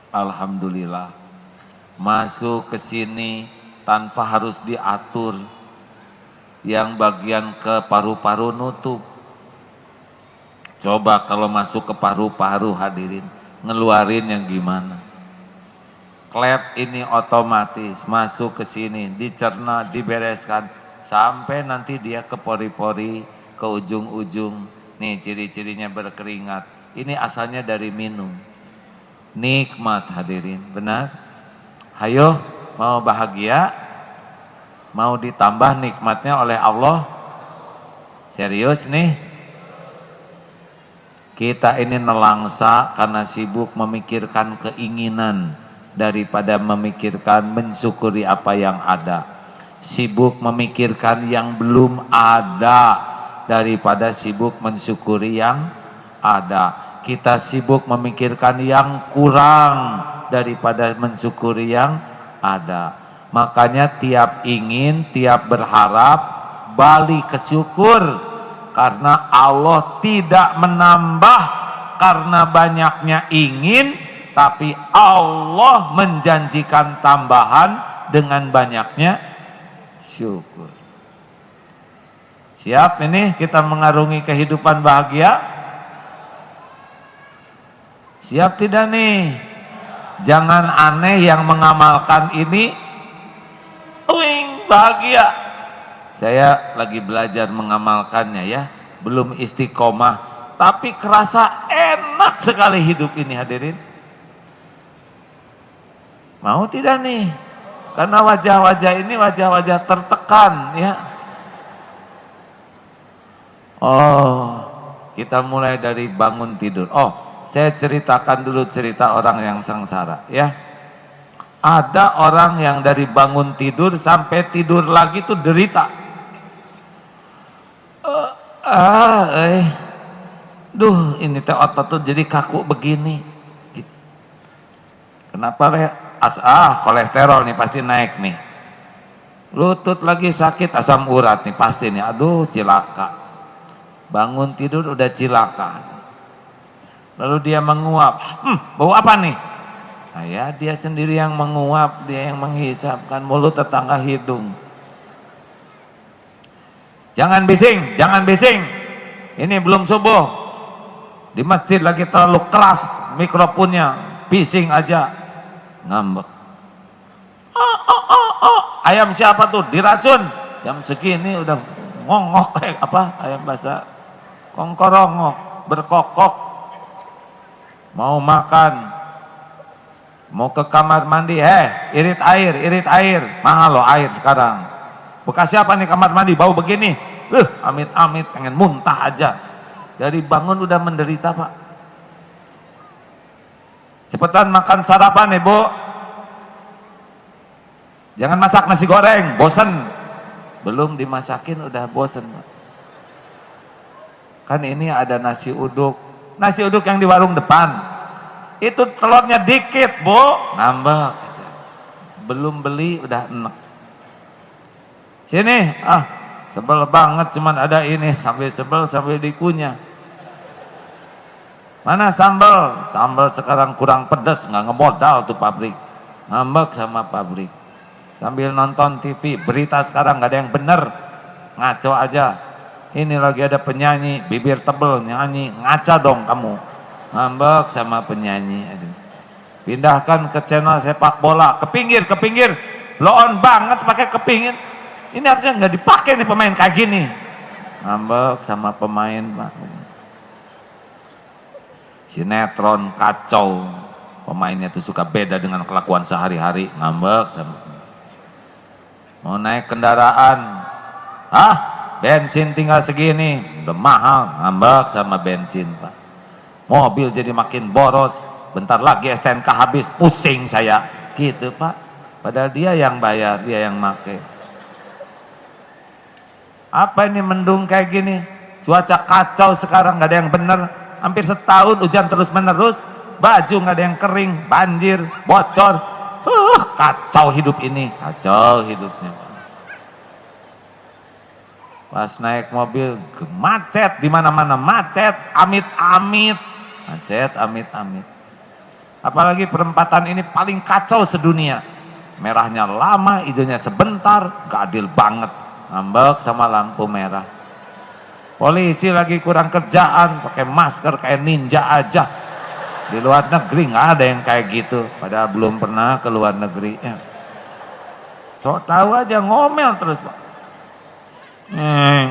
Alhamdulillah, masuk ke sini tanpa harus diatur. Yang bagian ke paru-paru nutup. Coba kalau masuk ke paru-paru, hadirin, ngeluarin yang gimana? Klep ini otomatis masuk ke sini, dicerna, dibereskan, sampai nanti dia ke pori-pori, ke ujung-ujung. Nih ciri-cirinya berkeringat. Ini asalnya dari minum. Nikmat, hadirin, benar? Hayo, mau bahagia? Mau ditambah nikmatnya oleh Allah? Serius nih? Kita ini nelangsa karena sibuk memikirkan keinginan daripada memikirkan mensyukuri apa yang ada. Sibuk memikirkan yang belum ada daripada sibuk mensyukuri yang ada. Kita sibuk memikirkan yang kurang daripada mensyukuri yang ada. Makanya tiap ingin, tiap berharap, balik ke syukur. Karena Allah tidak menambah karena banyaknya ingin, tapi Allah menjanjikan tambahan dengan banyaknya syukur. Siap ini kita mengarungi kehidupan bahagia? Siap tidak nih? Jangan aneh yang mengamalkan ini bahagia. Saya lagi belajar mengamalkannya ya, belum istiqomah, tapi kerasa enak sekali hidup ini, hadirin. Mau tidak nih? Karena wajah-wajah ini wajah-wajah tertekan ya. Oh, Kita mulai dari bangun tidur. Oh, saya ceritakan dulu cerita orang yang sengsara ya. Ada orang yang dari bangun tidur sampai tidur lagi tuh derita. Duh, ini teh otot tuh jadi kaku begini. Gitu. Kenapa le? Kolesterol nih pasti naik nih. Lutut lagi sakit, asam urat nih pasti nih. Aduh, cilaka. Bangun tidur udah cilaka. Lalu dia menguap. Bau apa nih? Nah ya, dia sendiri yang menguap, dia yang menghisapkan mulut tetangga hidung. Jangan bising, jangan bising. Ini belum subuh. Di masjid lagi terlalu keras mikrofonnya, bising aja. Ngambek. Ayam siapa tuh? Diracun. Jam segini udah ngongok kayak apa? Ayam basah. Kongkorongok, berkokok. Mau makan. Mau ke kamar mandi, irit air. Mahal loh air sekarang. Bekas siapa nih kamar mandi bau begini? Amit-amit pengen muntah aja. Dari bangun udah menderita, Pak. Cepetan makan sarapan, Ibu. Jangan masak nasi goreng, bosen. Belum dimasakin udah bosen, Pak. Kan ini ada nasi uduk. Nasi uduk yang di warung depan. Itu telurnya dikit, Bu. Ngambek. Belum beli udah enek. Sini, sebel banget cuman ada ini. Sambil sebel sambil dikunyah. Mana sambal? Sambal sekarang kurang pedas, nggak ngemodal tuh pabrik. Ngambek sama pabrik. Sambil nonton TV, berita sekarang nggak ada yang bener. Ngaco aja. Ini lagi ada penyanyi, bibir tebel nyanyi, ngaca dong kamu. Ngambek sama penyanyi. Aduh. Pindahkan ke channel sepak bola, ke pinggir, blow on banget pakai kepingin. Ini harusnya nggak dipakai nih pemain kayak gini. Ngambek sama pemain, Pak. Sinetron kacau, pemainnya tuh suka beda dengan kelakuan sehari-hari. Ngambek sama. Mau naik kendaraan, bensin tinggal segini, udah mahal, ngambek sama bensin, Pak. Mobil jadi makin boros, bentar lagi STNK habis, pusing saya. Gitu, Pak. Padahal dia yang bayar, dia yang make. Apa ini mendung kayak gini? Cuaca kacau sekarang, gak ada yang bener. Hampir setahun hujan terus menerus, baju gak ada yang kering, banjir, bocor. Kacau hidup ini, kacau hidupnya, Pak. Pas naik mobil macet di mana-mana, macet, amit-amit. Macet, amit-amit. Apalagi perempatan ini paling kacau sedunia. Merahnya lama, hijaunya sebentar, gak adil banget. Ngambek sama lampu merah. Polisi lagi kurang kerjaan, pakai masker kayak ninja aja. Di luar negeri nggak ada yang kayak gitu, padahal belum pernah ke luar negeri. So tahu aja ngomel terus, Pak.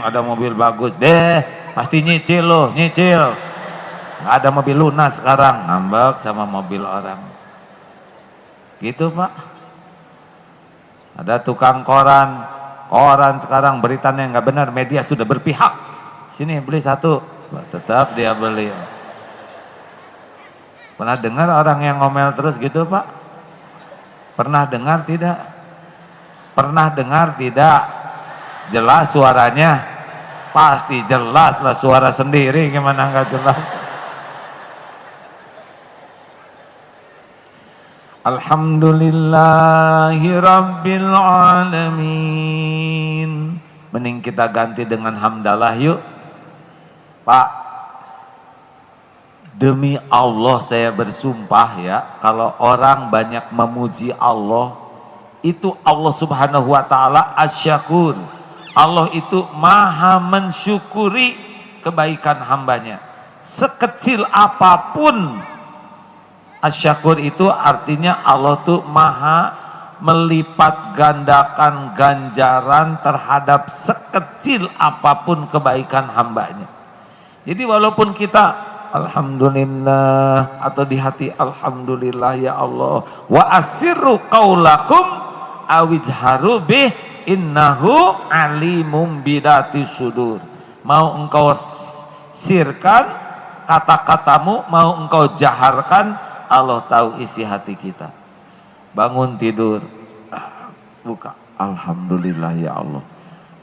Ada mobil bagus deh, pasti nyicil loh, nyicil. Nggak ada mobil lunas sekarang, ngambek sama mobil orang. Gitu, Pak. Ada tukang koran sekarang beritanya nggak benar, media sudah berpihak. Sini beli satu, tetap dia beli. Pernah dengar orang yang ngomel terus gitu, Pak? Pernah dengar tidak? Pernah dengar tidak? Jelas suaranya? Pasti jelas lah, suara sendiri gimana nggak jelas? Alhamdulillahi Rabbil Alamin. Mending kita ganti dengan hamdalah yuk. Pak, demi Allah saya bersumpah ya, kalau orang banyak memuji Allah, itu Allah Subhanahu wa ta'ala asyakur. Allah itu maha mensyukuri kebaikan hambanya. Sekecil apapun, asyakur itu artinya Allah tuh maha melipat gandakan ganjaran terhadap sekecil apapun kebaikan hambanya. Jadi walaupun kita alhamdulillah atau di hati alhamdulillah ya Allah, wa asirru qaulakum awijharu bih innahu alimum bidati sudur. Mau engkau sirkan, kata-katamu mau engkau jaharkan, Allah tahu isi hati kita. Bangun tidur, buka, alhamdulillah ya Allah.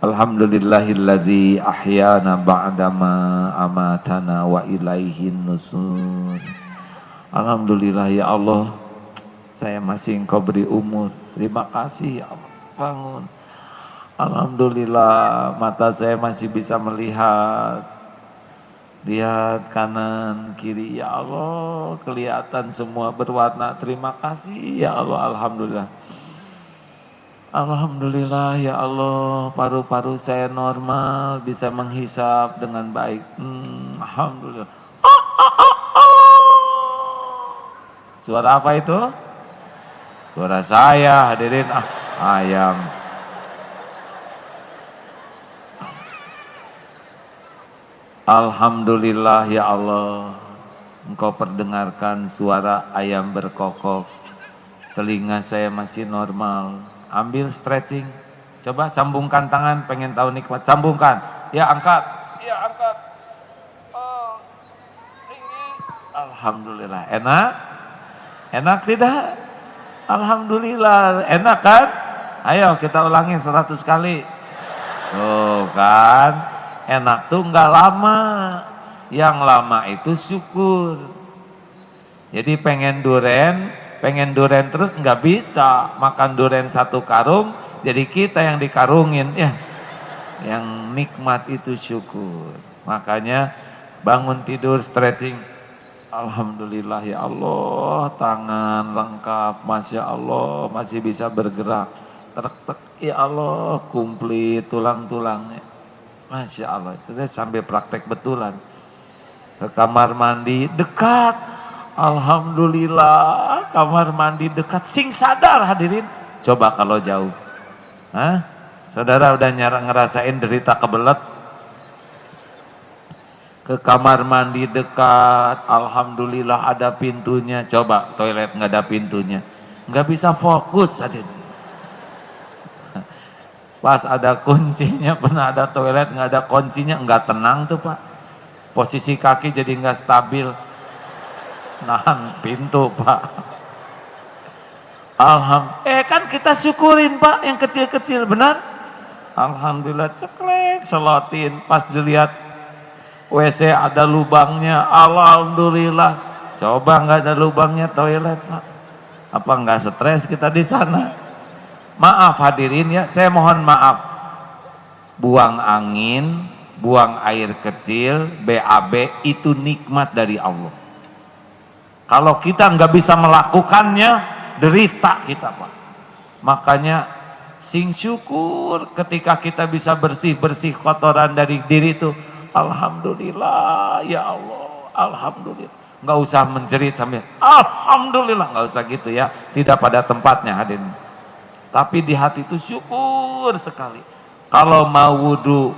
Alhamdulillahilladzi ahyana ba'dama amatana wa ilaihin nusur. Alhamdulillah ya Allah, saya masih engkau beri umur. Terima kasih ya Allah. Bangun. Alhamdulillah mata saya masih bisa melihat. Lihat kanan kiri ya Allah, kelihatan semua berwarna. Terima kasih ya Allah, alhamdulillah. Alhamdulillah ya Allah, paru-paru saya normal, bisa menghisap dengan baik. Alhamdulillah. Suara apa itu? Suara saya, hadirin. Ayam. Alhamdulillah ya Allah, engkau perdengarkan suara ayam berkokok. Telinga saya masih normal. Ambil stretching. Coba sambungkan tangan, pengen tahu nikmat. Sambungkan. Ya angkat. Ya angkat. Oh, ini. Alhamdulillah. Enak? Enak tidak? Alhamdulillah. Enak kan? Ayo kita ulangi 100 kali. Tuh kan. Enak tuh nggak lama, yang lama itu syukur. Jadi pengen duren terus nggak bisa, makan duren 1 karung, jadi kita yang dikarungin ya. Yang nikmat itu syukur. Makanya bangun tidur stretching. Alhamdulillah ya Allah, tangan lengkap, masya Allah masih bisa bergerak. Tek-tek ya Allah, komplit tulang-tulangnya. Masya Allah, itu sampai praktek betulan. Ke kamar mandi dekat, alhamdulillah kamar mandi dekat. Sing sadar hadirin, coba kalau jauh. Hah? Saudara udah ngerasain derita kebelet? Ke kamar mandi dekat, alhamdulillah ada pintunya. Coba toilet nggak ada pintunya, nggak bisa fokus hadirin. Pas ada kuncinya, pernah ada toilet nggak ada kuncinya, nggak tenang tuh Pak. Posisi kaki jadi nggak stabil, nahan pintu Pak. Kan kita syukurin Pak yang kecil-kecil, benar? Alhamdulillah ceklek, selotin. Pas dilihat WC ada lubangnya, alhamdulillah. Coba nggak ada lubangnya toilet Pak, apa nggak stres kita di sana? Maaf hadirin ya, saya mohon maaf. Buang angin, buang air kecil, BAB itu nikmat dari Allah. Kalau kita nggak bisa melakukannya, derita kita Pak. Makanya sing syukur ketika kita bisa bersih-bersih kotoran dari diri itu. Alhamdulillah ya Allah, alhamdulillah. Nggak usah menjerit sambil alhamdulillah, nggak usah gitu ya. Tidak pada tempatnya hadirin. Tapi di hati itu syukur sekali. Kalau mau wudhu,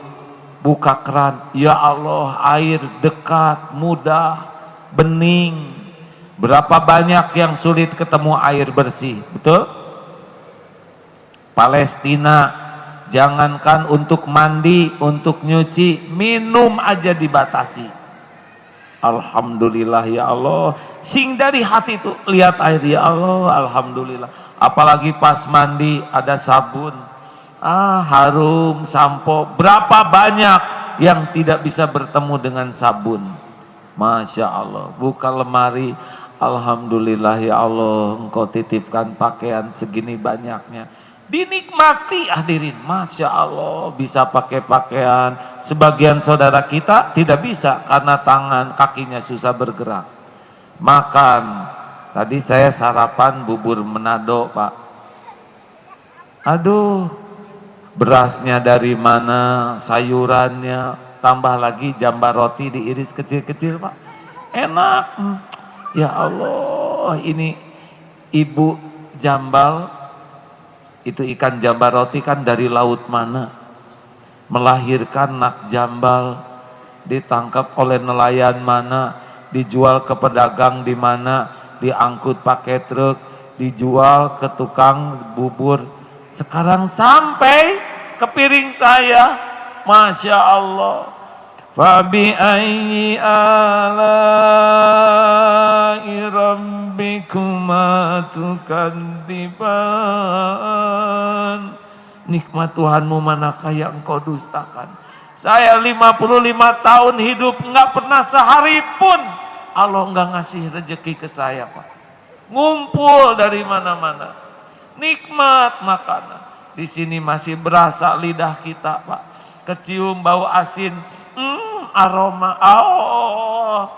buka keran, ya Allah air dekat, mudah, bening. Berapa banyak yang sulit ketemu air bersih, betul? Palestina, jangankan untuk mandi, untuk nyuci, minum aja dibatasi. Alhamdulillah ya Allah, sing dari hati itu lihat air ya Allah, alhamdulillah. Apalagi pas mandi ada sabun, harum, sampo. Berapa banyak yang tidak bisa bertemu dengan sabun. Masya Allah, buka lemari, alhamdulillah ya Allah, engkau titipkan pakaian segini banyaknya. Dinikmati hadirin, Masya Allah bisa pakai pakaian. Sebagian saudara kita tidak bisa karena tangan kakinya susah bergerak. Makan, tadi saya sarapan bubur Manado Pak. Aduh, berasnya dari mana, sayurannya, tambah lagi jambar roti diiris kecil-kecil Pak. Enak, ya Allah, ini ibu jambal. Itu ikan jambar roti kan dari laut mana, melahirkan nak jambal, ditangkap oleh nelayan mana, dijual ke pedagang di mana, diangkut pakai truk, dijual ke tukang bubur. Sekarang sampai ke piring saya, Masya Allah. Fabi'ayyi ala'i rabbikuma tukadziban. Nikmat Tuhanmu manakah yang engkau dustakan? Saya 55 tahun hidup nggak pernah sehari pun Allah nggak ngasih rezeki ke saya, Pak. Ngumpul dari mana-mana. Nikmat makanan. Di sini masih berasa lidah kita, Pak. Kecium bau asin, aroma. Oh.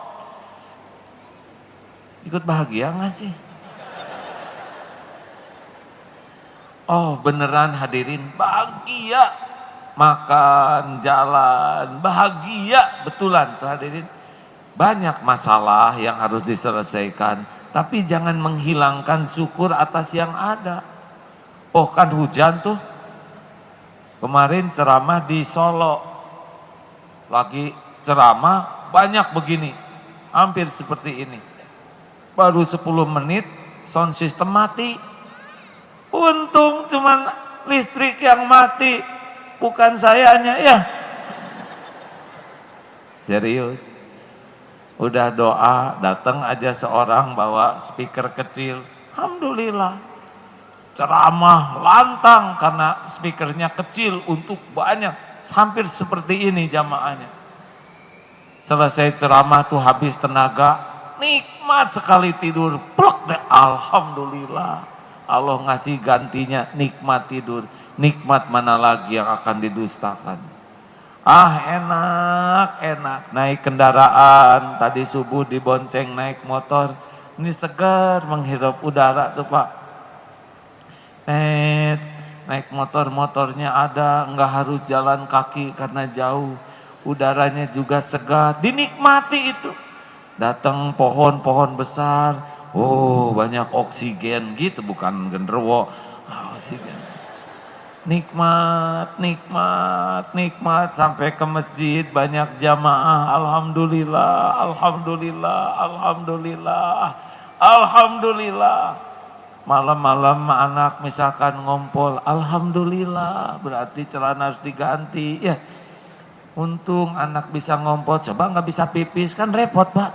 Ikut bahagia nggak sih? Oh, beneran hadirin bahagia. Makan, jalan, bahagia. Betulan tuh hadirin. Banyak masalah yang harus diselesaikan. Tapi jangan menghilangkan syukur atas yang ada. Oh, kan hujan tuh. Kemarin ceramah di Solo. Lagi ceramah banyak begini. Hampir seperti ini. Baru 10 menit sound system mati. Untung cuman listrik yang mati. Bukan sayanya ya. Serius. Udah doa, datang aja seorang bawa speaker kecil. Alhamdulillah. Ceramah lantang karena speakernya kecil untuk banyak. Hampir seperti ini jamaahnya. Selesai ceramah tuh habis tenaga. Nikmat sekali tidur. Plek deh. Alhamdulillah. Allah ngasih gantinya nikmat tidur. Nikmat mana lagi yang akan didustakan? Ah, enak. Naik kendaraan, tadi subuh dibonceng naik motor. Ini segar menghirup udara tuh, Pak. Naik motornya ada, nggak harus jalan kaki karena jauh. Udaranya juga segar, dinikmati itu. Datang pohon-pohon besar, oh banyak oksigen gitu, bukan genderuwo. Oksigen. Nikmat sampai ke masjid banyak jamaah. Alhamdulillah. Malam-malam anak misalkan ngompol, alhamdulillah, berarti celana harus diganti ya. Untung anak bisa ngompol, coba nggak bisa pipis kan repot, Pak.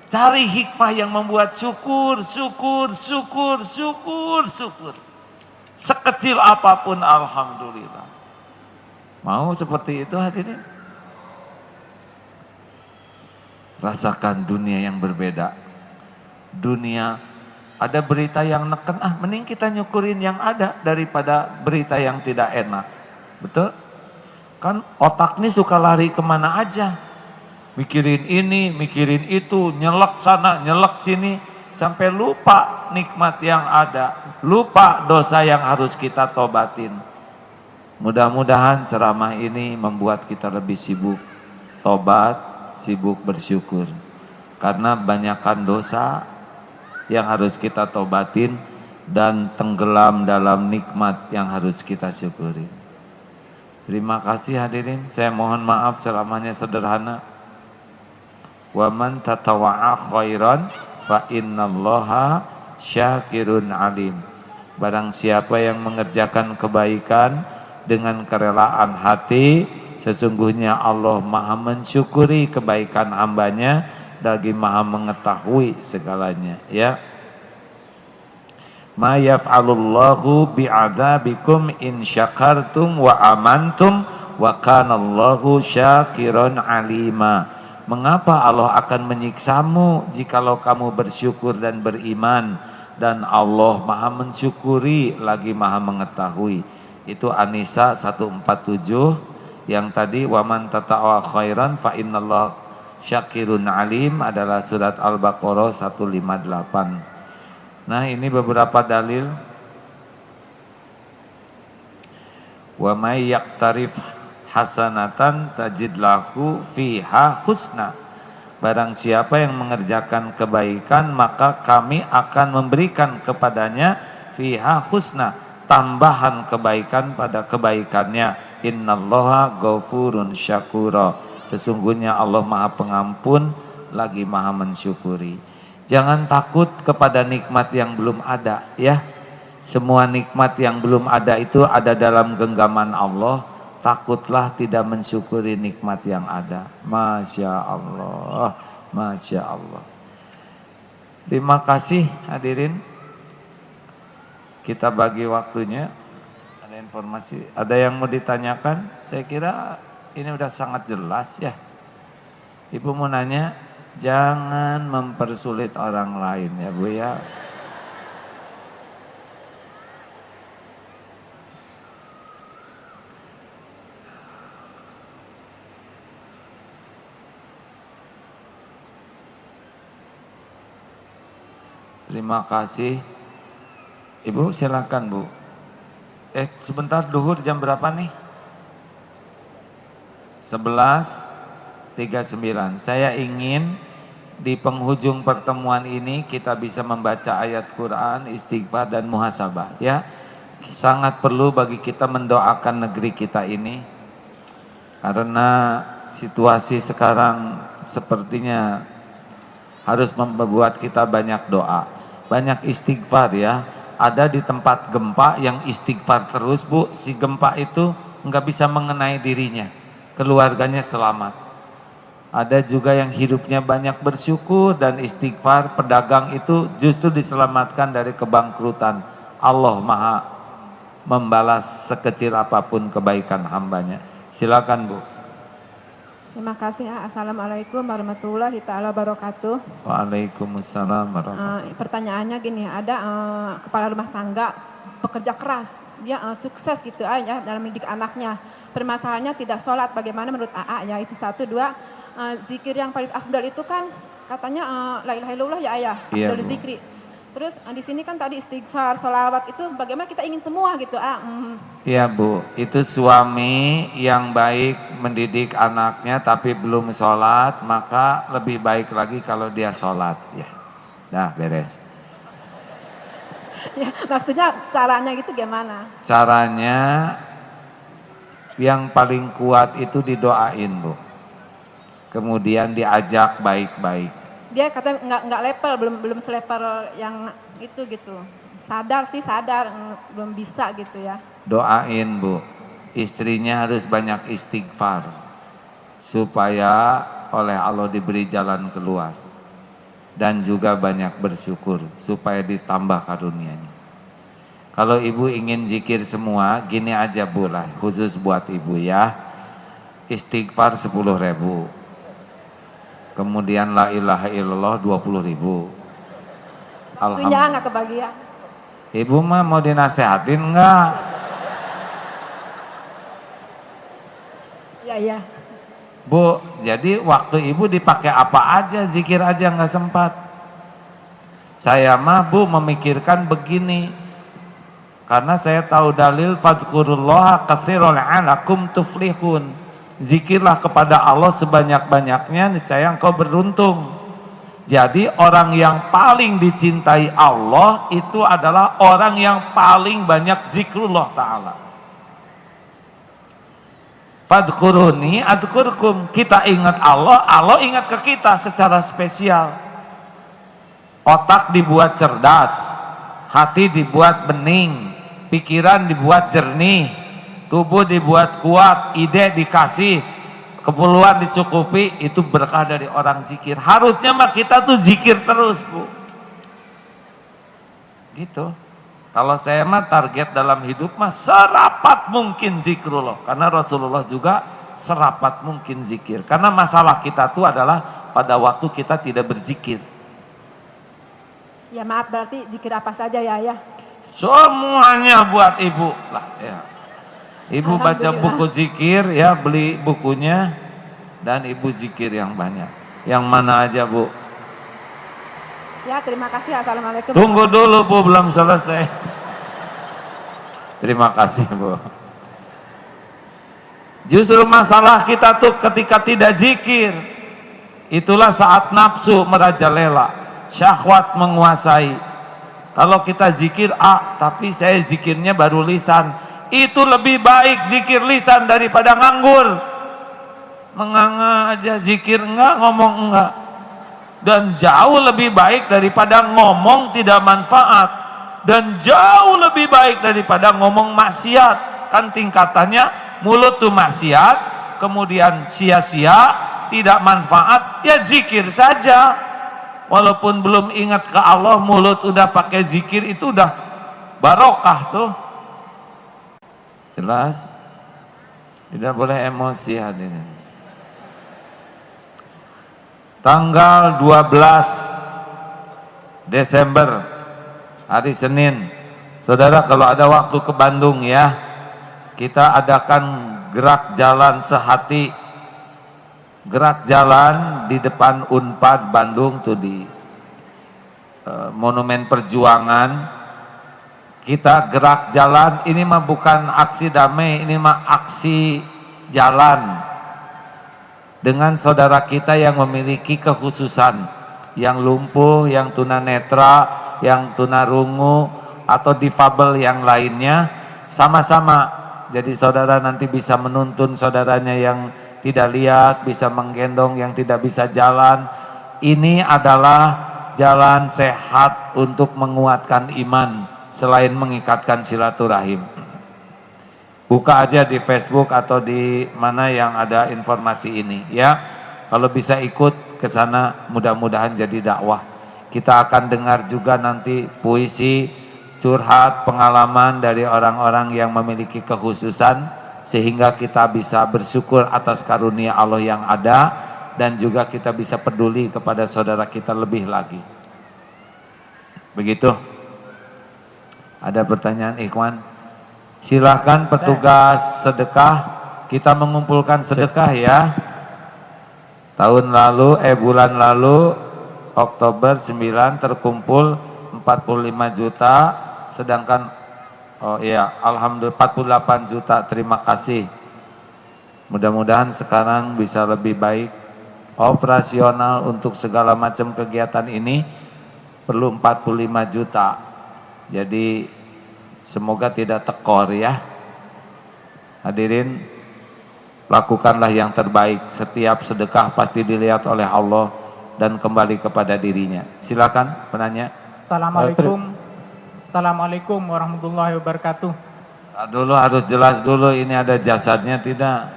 Cari hikmah yang membuat syukur. Sekecil apapun alhamdulillah. Mau seperti itu hadirin? Rasakan dunia yang berbeda. Dunia ada berita yang neken, mending kita nyukurin yang ada daripada berita yang tidak enak. Betul? Kan otak nih suka lari kemana aja. Mikirin ini, mikirin itu, nyelek sana, nyelek sini. Sampai lupa nikmat yang ada. Lupa dosa yang harus kita tobatin. Mudah-mudahan ceramah ini membuat kita lebih sibuk tobat, sibuk bersyukur. Karena banyakkan dosa yang harus kita tobatin dan tenggelam dalam nikmat yang harus kita syukuri. Terima kasih hadirin. Saya mohon maaf ceramahnya sederhana. Wa man tatawa'a khairan fa innallaha syakirun alim. Barang siapa yang mengerjakan kebaikan dengan kerelaan hati, sesungguhnya Allah maha mensyukuri kebaikan hambanya, lagi maha mengetahui segalanya ya. Ma yaf'alullahu bi'adzabikum in syakartum wa amantum wa kanallahu syakiron alima. Mengapa Allah akan menyiksamu jikalau kamu bersyukur dan beriman, dan Allah maha mensyukuri lagi maha mengetahui. Itu An-Nisa 147. Yang tadi waman tatawa khairan fa innallaha syakirun alim adalah surat Al-Baqarah 158. Nah, ini beberapa dalil. Wa may yaqtarif hasanatan tajid lahu fiha husna. Barang siapa yang mengerjakan kebaikan, maka kami akan memberikan kepadanya fiha husna, tambahan kebaikan pada kebaikannya. Innallaha ghafurun syakura. Sesungguhnya Allah maha pengampun lagi maha mensyukuri. Jangan takut kepada nikmat yang belum ada ya. Semua nikmat yang belum ada itu ada dalam genggaman Allah. takutlah tidak mensyukuri nikmat yang ada. Masya Allah, Masya Allah. Terima kasih hadirin. Kita bagi waktunya. Ada informasi, ada yang mau ditanyakan? Saya kira ini udah sangat jelas ya. Ibu mau nanya, jangan mempersulit orang lain ya Bu ya. Terima kasih. Ibu silakan Bu. Sebentar, duhur jam berapa nih? 11.39. Saya ingin di penghujung pertemuan ini kita bisa membaca ayat Quran, istighfar dan muhasabah ya. Sangat perlu bagi kita mendoakan negeri kita ini. Karena situasi sekarang sepertinya harus membuat kita banyak doa. Banyak istighfar ya. Ada di tempat gempa yang istighfar terus Bu. Si gempa itu nggak bisa mengenai dirinya. Keluarganya selamat. Ada juga yang hidupnya banyak bersyukur dan istighfar. Pedagang itu justru diselamatkan dari kebangkrutan. Allah Maha membalas sekecil apapun kebaikan hambanya. Silakan Bu. Terima kasih. Assalamualaikum warahmatullahi ta'ala wabarakatuh. Waalaikumsalam warahmatullahi. Pertanyaannya gini, ada kepala rumah tangga pekerja keras, dia sukses gitu ya dalam mendidik anaknya. Permasalahannya tidak sholat, bagaimana menurut AA ya? Itu satu. Dua, zikir yang paling afdal itu kan katanya la ilaha illallah ya ayah, afdal zikri. Terus di sini kan tadi istighfar, sholawat itu bagaimana kita ingin semua gitu. Iya Bu, itu suami yang baik mendidik anaknya tapi belum sholat, maka lebih baik lagi kalau dia sholat ya. Nah beres. Ya, maksudnya caranya gitu gimana? Caranya yang paling kuat itu didoain Bu. Kemudian diajak baik-baik. Dia katanya nggak level, belum selevel yang itu gitu. Sadar sih sadar, belum bisa gitu ya. Doain Bu, istrinya harus banyak istighfar supaya oleh Allah diberi jalan keluar. Dan juga banyak bersyukur supaya ditambah karunia-Nya. Kalau ibu ingin zikir semua, gini aja Bu lah, khusus buat ibu ya. Istighfar 10.000. Kemudian la ilaha illallah 20.000. Alhamdulillah. Nggak kebagian. Ibu mah mau dinasehatin enggak? Iya. Bu, jadi waktu ibu dipakai apa aja, zikir aja nggak sempat. Saya mah Bu memikirkan begini, karena saya tahu dalil fadzkurullaha katsiran la'allakum tuflihun. Zikirlah kepada Allah sebanyak-banyaknya, niscaya engkau beruntung. Jadi orang yang paling dicintai Allah itu adalah orang yang paling banyak zikrullah ta'ala. Fadzkuruni adzkurkum. Kita ingat Allah, Allah ingat ke kita secara spesial. Otak dibuat cerdas, hati dibuat bening, pikiran dibuat jernih, tubuh dibuat kuat, ide dikasih, keperluan dicukupi. Itu berkah dari orang zikir. Harusnya mah kita tuh zikir terus Bu. Gitu. Kalau saya mah target dalam hidup mah serapat mungkin zikrullah. Karena Rasulullah juga serapat mungkin zikir. Karena masalah kita tuh adalah pada waktu kita tidak berzikir. Ya maaf, berarti zikir apa saja ya ayah? Semuanya buat ibu lah ya. Ibu baca buku zikir ya, beli bukunya dan ibu zikir yang banyak. Yang mana aja Bu? Ya terima kasih. Assalamualaikum. Tunggu dulu Bu, belum selesai. Terima kasih Bu. Justru masalah kita tuh ketika tidak zikir, itulah saat nafsu merajalela, syahwat menguasai. Kalau kita zikir tapi saya zikirnya baru lisan, itu lebih baik zikir lisan daripada nganggur. Menganga aja zikir enggak, ngomong enggak. Dan jauh lebih baik daripada ngomong tidak manfaat. Dan jauh lebih baik daripada ngomong maksiat. Kan tingkatannya mulut tuh maksiat, kemudian sia-sia, tidak manfaat, ya zikir saja. Walaupun belum ingat ke Allah, mulut udah pakai zikir, itu udah barokah tuh. Jelas? Tidak boleh emosi hadirin. Tanggal 12 Desember, hari Senin, saudara kalau ada waktu ke Bandung ya, kita adakan gerak jalan sehati. Gerak jalan di depan Unpad Bandung tuh di Monumen Perjuangan. Kita gerak jalan, ini mah bukan aksi damai, ini mah aksi jalan dengan saudara kita yang memiliki kekhususan, yang lumpuh, yang tunanetra, yang tunarungu, atau difabel yang lainnya, sama-sama. Jadi saudara nanti bisa menuntun saudaranya yang tidak lihat, bisa menggendong yang tidak bisa jalan. Ini adalah jalan sehat untuk menguatkan iman selain mengikatkan silaturahim. Buka aja di Facebook atau di mana yang ada informasi ini ya. Kalau bisa ikut ke sana, mudah-mudahan jadi dakwah. Kita akan dengar juga nanti puisi, curhat, pengalaman dari orang-orang yang memiliki kekhususan, sehingga kita bisa bersyukur atas karunia Allah yang ada, dan juga kita bisa peduli kepada saudara kita lebih lagi. Begitu. Ada pertanyaan Ikhwan? Silahkan petugas sedekah, kita mengumpulkan sedekah ya. Bulan lalu Oktober 9 terkumpul 45 juta, sedangkan alhamdulillah 48 juta, terima kasih. Mudah-mudahan sekarang bisa lebih baik. Operasional untuk segala macam kegiatan ini perlu 45 juta. Jadi semoga tidak tekor ya. Hadirin, lakukanlah yang terbaik. Setiap sedekah pasti dilihat oleh Allah dan kembali kepada dirinya. Silakan penanya. Assalamualaikum. Assalamualaikum warahmatullahi wabarakatuh. Dulu harus jelas dulu, ini ada jasadnya tidak?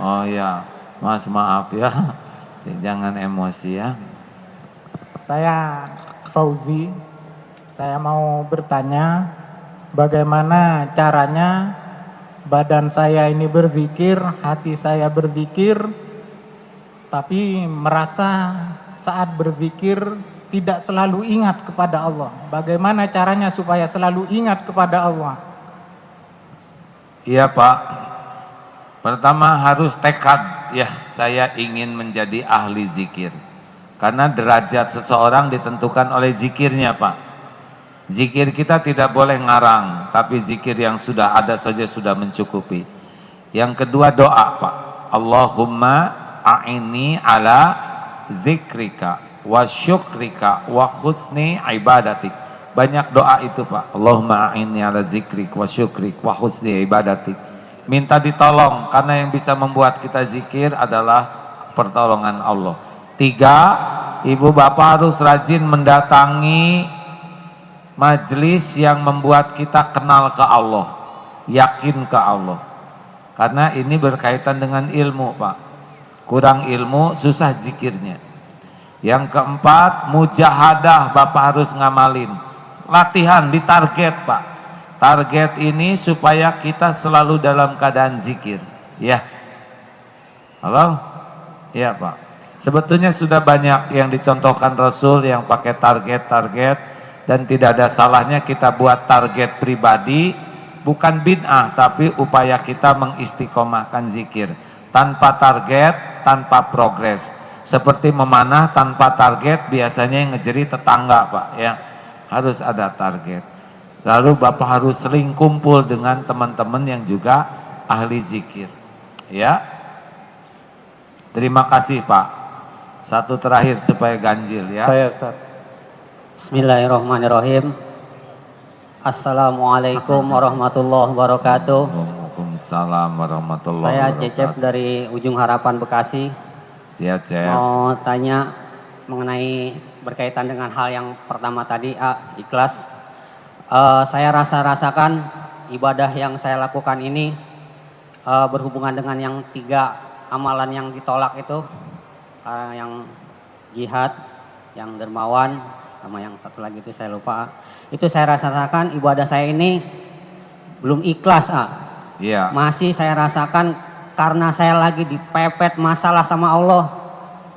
Oh ya, Mas maaf ya. Jangan emosi ya. Saya Fauzi. Saya mau bertanya, bagaimana caranya badan saya ini berzikir, hati saya berzikir, tapi merasa saat berzikir tidak selalu ingat kepada Allah. Bagaimana caranya supaya selalu ingat kepada Allah? Iya Pak, pertama harus tekad, ya saya ingin menjadi ahli zikir. Karena derajat seseorang ditentukan oleh zikirnya Pak. Zikir kita tidak boleh ngarang, tapi zikir yang sudah ada saja sudah mencukupi. Yang kedua doa Pak, Allahumma a'inni ala zikrika wa syukrika wa husni ibadatik. Banyak doa itu Pak, Allahumma a'inni ala zikrik wa syukrik wa husni ibadatik. Minta ditolong, karena yang bisa membuat kita zikir adalah pertolongan Allah. 3, ibu bapak harus rajin mendatangi majelis yang membuat kita kenal ke Allah, yakin ke Allah. Karena ini berkaitan dengan ilmu Pak. Kurang ilmu, susah zikirnya. Yang keempat, mujahadah, bapak harus ngamalin. Latihan, ditarget Pak. Target ini supaya kita selalu dalam keadaan zikir. Ya. Halo? Ya Pak. Sebetulnya sudah banyak yang dicontohkan Rasul yang pakai target-target, dan tidak ada salahnya kita buat target pribadi, bukan bid'ah, tapi upaya kita mengistiqomahkan zikir. Tanpa target, tanpa progres. Seperti memanah tanpa target, biasanya yang ngejeri tetangga Pak ya. Harus ada target. Lalu Bapak harus sering kumpul dengan teman-teman yang juga ahli zikir. Ya. Terima kasih Pak. Satu terakhir supaya ganjil ya. Saya Ustaz. Bismillahirrahmanirrahim. Assalamualaikum warahmatullahi wabarakatuh. Waalaikumsalam warahmatullahi Saya wabarakatuh. Cecep dari Ujung Harapan Bekasi. Siap Cep. Mau tanya mengenai berkaitan dengan hal yang pertama tadi, ikhlas. Saya rasakan ibadah yang saya lakukan ini berhubungan dengan yang 3 amalan yang ditolak itu, yang jihad, yang dermawan, sama yang satu lagi itu saya lupa. Itu saya rasakan ibadah saya ini belum ikhlas. Iya. Masih saya rasakan karena saya lagi dipepet masalah sama Allah.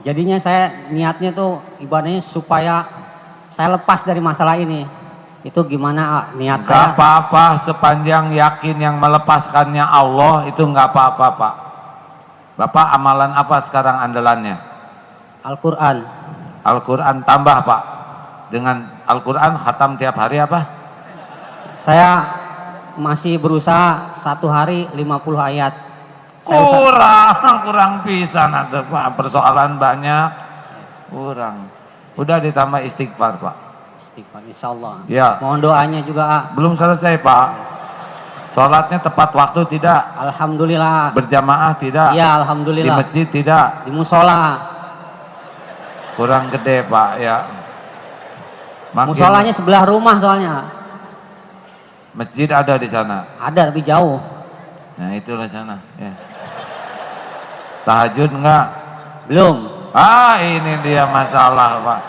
Jadinya saya niatnya tuh ibadahnya supaya saya lepas dari masalah ini. Itu gimana niat saya? Gak apa-apa sepanjang yakin yang melepaskannya Allah, itu gak apa-apa Pak. Bapak amalan apa sekarang andalannya? Al-Quran. Al-Quran tambah Pak. Dengan Al-Quran khatam tiap hari apa? Saya masih berusaha 1 hari 50 ayat. Kurang pisan ada Pak. Persoalan banyak. Kurang. Udah ditambah istighfar Pak. Istighfar insyaallah. Ya. Mohon doanya juga. Belum selesai Pak. Sholatnya tepat waktu tidak? Alhamdulillah. Berjamaah tidak? Iya, alhamdulillah. Di masjid tidak? Di musola. Kurang gede Pak ya. Musolanya sebelah rumah soalnya. Masjid ada di sana. Ada tapi jauh. Nah itulah sana. Ya. Tahajud enggak? Belum. Ini dia masalah Pak.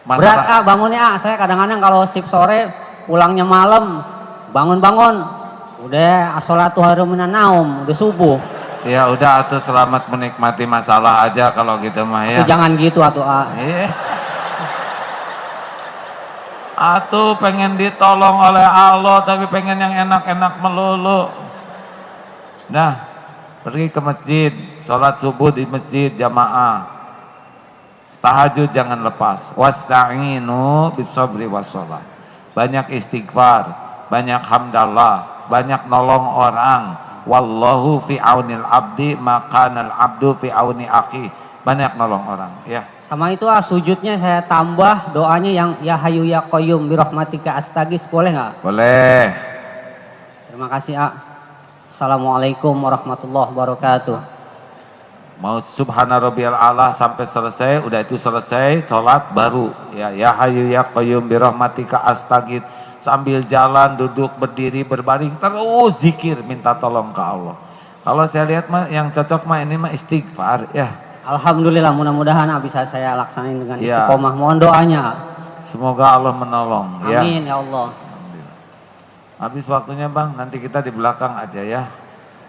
Berat bangunnya saya kadang-kadang kalau sip sore pulangnya malam, bangun-bangun udah as-sholatu khairun minan naum, udah subuh. Ya udah atuh selamat menikmati masalah aja kalau gitu mah ya. Jangan gitu atuh. Iya. Atuh pengen ditolong oleh Allah tapi pengen yang enak-enak melulu. Nah, pergi ke masjid, sholat subuh di masjid jamaah. Tahajud jangan lepas. Wasta'inu bisabri wassalah. Banyak istighfar, banyak hamdallah, banyak nolong orang. Wallahu fi aunil abdi makanal abdu fi auni akhi. Banyak nolong orang, ya. Sama itu sujudnya saya tambah doanya yang ya hayu ya qayyum birahmatika astagis, boleh nggak? Boleh. Terima kasih Assalamualaikum warahmatullahi wabarakatuh. Mau subhana rabbiyal a'la sampai selesai, udah itu selesai sholat baru ya hayu ya qayyum birahmatika astagith, sambil jalan, duduk, berdiri, berbaring terus zikir minta tolong ke Allah. Kalau saya lihat mah yang cocok mah ini mah istighfar ya. Alhamdulillah, mudah-mudahan bisa saya laksanain dengan istiqomah. Mohon doanya. Semoga Allah menolong. Amin ya Allah. Habis waktunya Bang, nanti kita di belakang aja ya.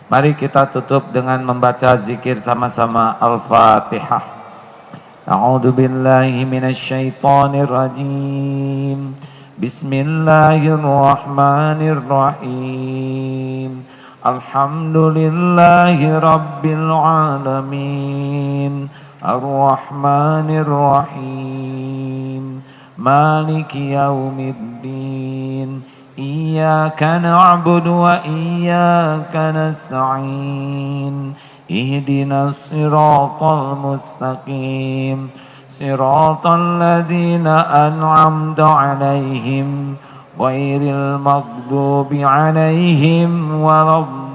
Mari kita tutup dengan membaca zikir sama-sama Al-Fatihah. A'udzu billahi minasy syaithanir rajim. Bismillahirrahmanirrahim. Alhamdulillahi rabbil alamin. Ar-Rahmanir Rahim. Maliki yaumiddin. Iyyaka na'budu wa iyyaka nasta'in. Ihdinas siratal mustaqim. Siratal ladzina an'amta 'alaihim ghairil maghdubi 'alaihim waladdallin.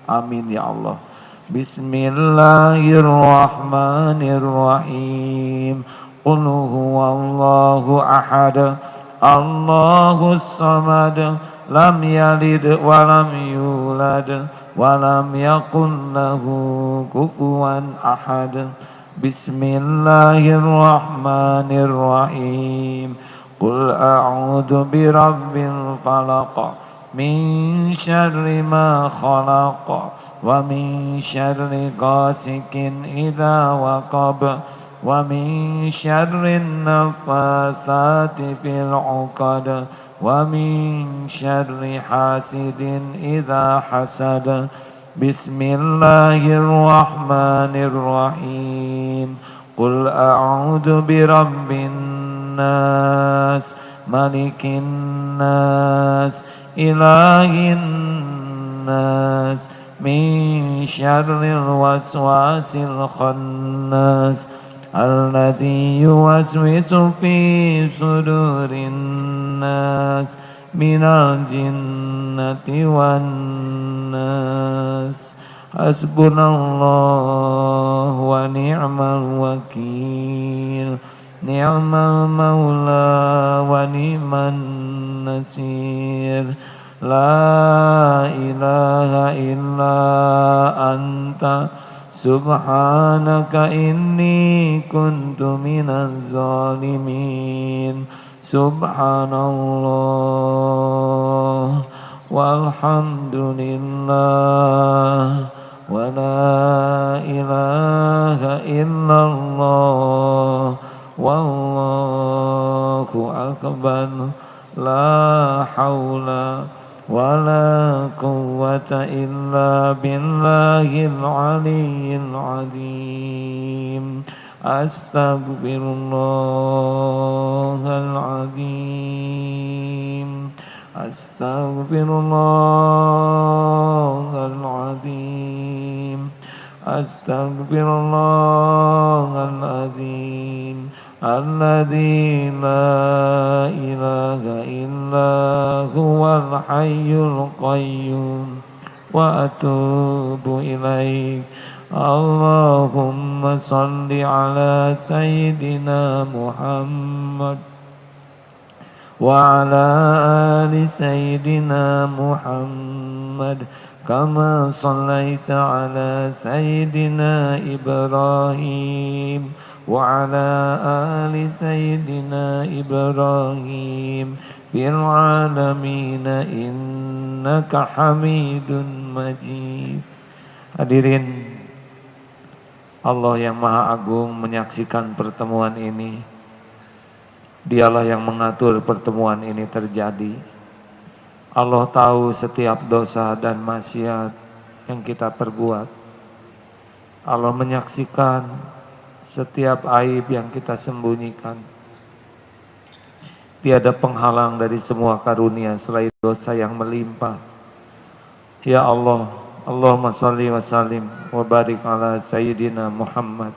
Amin ya Allah. Bismillahirrahmanirrahim. Qul huwallahu ahad, Allahus samad, lam yalid wa lam yulad wa lam yakul lahu kufuwan ahad. Bismillahirrahmanirrahim. Qul a'udzu birabbil falaq, min syarri ma khalaq, wa min syarri ghasikin idza waqab, wa min syarrin nafasati fil 'uqad, wa min syarri hasidin idza hasad. Bismillahirrahmanirrahim. Qul a'udzu birabbin nas, malikin nas, ilahin nas, min syarril waswasil khannas, alladzi yuwaswisu fi sudurin nas, minal jinnati wan nas. Hasbunallah wa ni'mal wakil, ni'mal maula wa ni'man نسير لا إله إلا أنت سبحانك إني كنت من الظالمين سبحان الله والحمد لله ولا إله إلا الله والله أكبر لا حول ولا قوة إلا بالله العلي العظيم أستغفر الله العظيم أستغفر الله العظيم أستغفر الله العظيم الذي لا إله إلا هو الحي القيوم وأتوب إليك اللهم صل على سيدنا محمد وعلى آل سيدنا محمد كما صليت على سيدنا إبراهيم وعلى آل سيدنا إبراهيم في العالمين إنك حميد مجيد. Hadirin, Allah yang Maha Agung menyaksikan pertemuan ini. Dialah yang mengatur pertemuan ini terjadi. Allah tahu setiap dosa dan maksiat yang kita perbuat. Allah menyaksikan setiap aib yang kita sembunyikan. Tiada penghalang dari semua karunia selain dosa yang melimpah. Ya Allah, Allahumma salli wa sallim wa barik ala Sayyidina Muhammad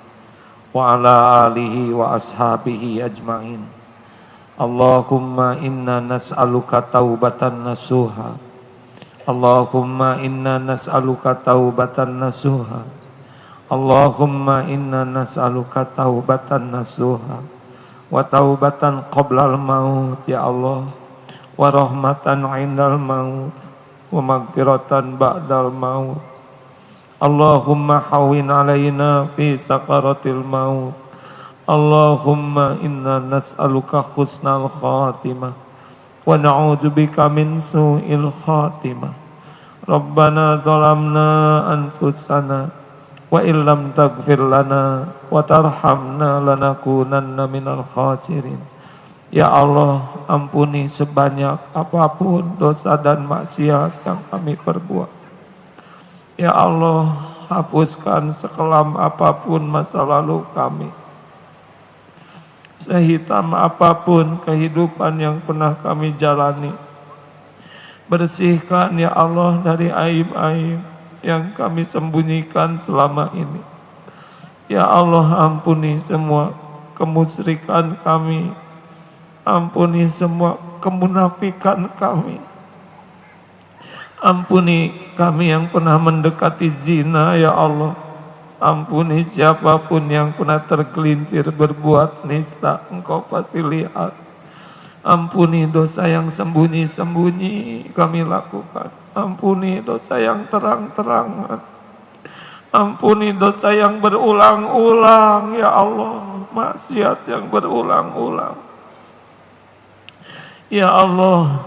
wa ala alihi wa ashabihi ajma'in. Allahumma inna nas'aluka taubatan nasuha. Allahumma inna nas'aluka taubatan nasuha. Allahumma inna nas'aluka taubatan nasuha wa taubatan qoblal maut ya Allah, wa rahmatan indal maut wa magfiratan ba'dal maut. Allahumma hawin alaina fi sakaratil maut. Allahumma inna nas'aluka husnal khatimah wa na'udzubika min su'il khatimah. Rabbana zalamna anfusana wa illam taghfir lana wa tarhamna lanakunanna minal khasirin. Ya Allah, ampuni sebanyak apapun dosa dan maksiat yang kami perbuat. Ya Allah, hapuskan sekelam apapun masa lalu kami. Sehitam apapun kehidupan yang pernah kami jalani. Bersihkan ya Allah dari aib-aib yang kami sembunyikan selama ini. Ya Allah, ampuni semua kemusyrikan kami. Ampuni semua kemunafikan kami. Ampuni kami yang pernah mendekati zina ya Allah. Ampuni siapapun yang pernah tergelincir berbuat nista, Engkau pasti lihat. Ampuni dosa yang sembunyi-sembunyi kami lakukan. Ampuni dosa yang terang-terangan. Ampuni dosa yang berulang-ulang ya Allah. Maksiat yang berulang-ulang. Ya Allah,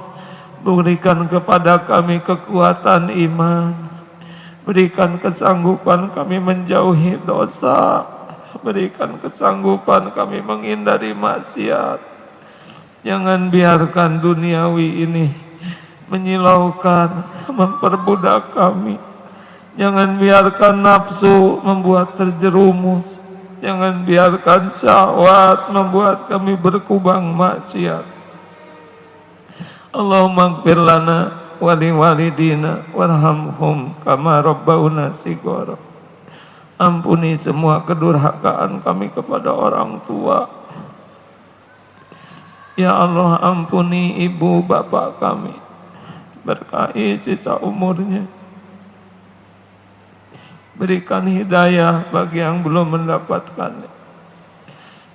berikan kepada kami kekuatan iman. Berikan kesanggupan kami menjauhi dosa. Berikan kesanggupan kami menghindari maksiat. Jangan biarkan duniawi ini menyilaukan, memperbudak kami. Jangan biarkan nafsu membuat terjerumus. Jangan biarkan syahwat membuat kami berkubang maksiat. Allahumma ighfir lana wali walidina warhamhum kama rabbauna shighara. Ampuni semua kedurhakaan kami kepada orang tua. Ya Allah, ampuni ibu bapak kami. Berkahi sisa umurnya. Berikan hidayah bagi yang belum mendapatkannya.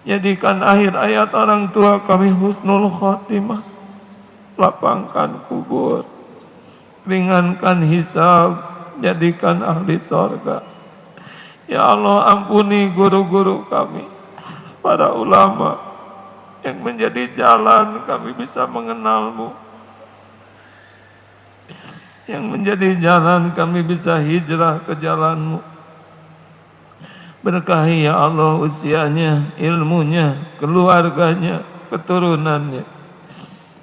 Jadikan akhir hayat orang tua kami husnul khatimah. lapangkan kubur, ringankan hisab, jadikan ahli sorga. Ya Allah, ampuni guru-guru kami, para ulama yang menjadi jalan kami bisa mengenalmu, yang menjadi jalan kami bisa hijrah ke jalanmu. Berkahi ya Allah usianya, ilmunya, keluarganya, keturunannya.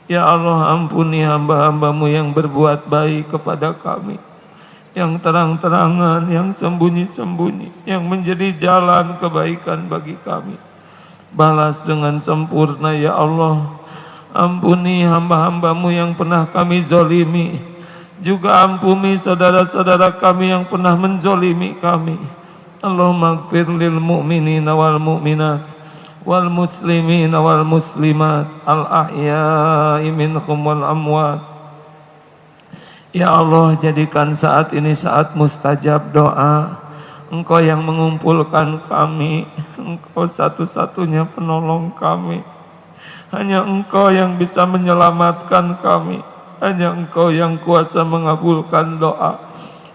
Ya Allah, ampuni hamba-hambamu yang berbuat baik kepada kami, yang terang-terangan, yang sembunyi-sembunyi, yang menjadi jalan kebaikan bagi kami. Balas dengan sempurna ya Allah. Ampuni hamba-hambamu yang pernah kami zolimi, juga ampuni saudara-saudara kami yang pernah menzolimi kami. Allahumma gfir lil mu'minina wal mu'minat wal muslimina wal muslimat al ahya'i minhum wal amwat. Ya Allah, jadikan saat ini saat mustajab doa. Engkau yang mengumpulkan kami, Engkau satu-satunya penolong kami. Hanya Engkau yang bisa menyelamatkan kami, hanya Engkau yang kuasa mengabulkan doa.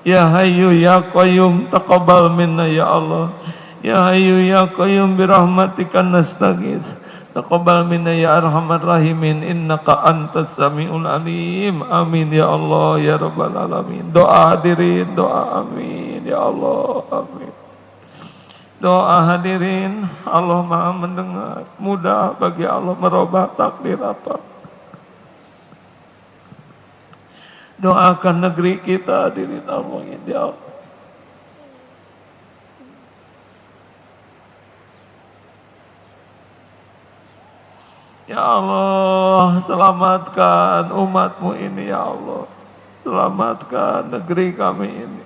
Ya Hayyu Ya Qayyum taqabbal minna ya Allah. Ya Hayyu Ya Qayyum birahmatika nastaghits. Taqabbal minna ya arhamar rahimin, innaka antas samiul alim. Amin ya Allah ya rabbal alamin. Doa hadirin, doa amin ya Allah, amin. Doa hadirin, Allah Maha mendengar. Mudah bagi Allah merubah takdir apa. Doakan negeri kita hadirin Allah ya Allah. Ya Allah, selamatkan umatmu ini ya Allah. Selamatkan negeri kami ini.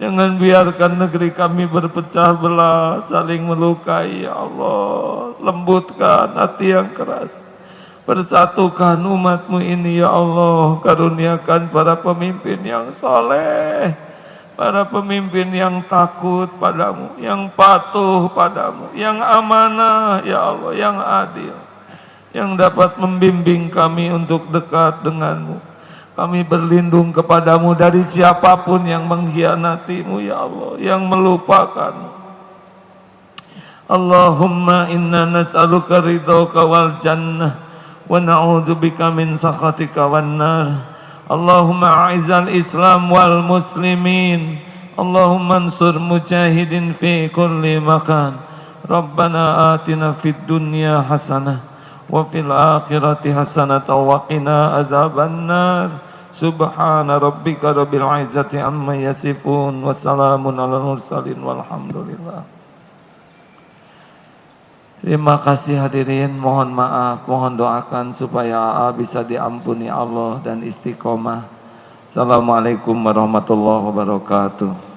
Jangan biarkan negeri kami berpecah belah, saling melukai ya Allah. Lembutkan hati yang keras. Persatukan umatmu ini ya Allah. Karuniakan para pemimpin yang saleh, para pemimpin yang takut padamu, yang patuh padamu, yang amanah ya Allah, yang adil, yang dapat membimbing kami untuk dekat denganmu. Kami berlindung kepadamu dari siapapun yang mengkhianatimu ya Allah, yang melupakanmu. Allahumma inna nas'aluka ridhaka wal jannah wa na'udzubika min sakhatika wan nar. Allahumma a'izal Islam wal muslimin. Allahumma ansur mujahidin fi kulli makan. Rabbana atina fid dunya hasanah wa fil akhirati hasanatan wa qina adzaban nar. Subhana rabbika rabbil izzati amma yasifun wa salamun alal mursalin walhamdulillah. Terima kasih hadirin, mohon maaf, mohon doakan supaya AA bisa diampuni Allah dan istiqomah. Assalamualaikum warahmatullahi wabarakatuh.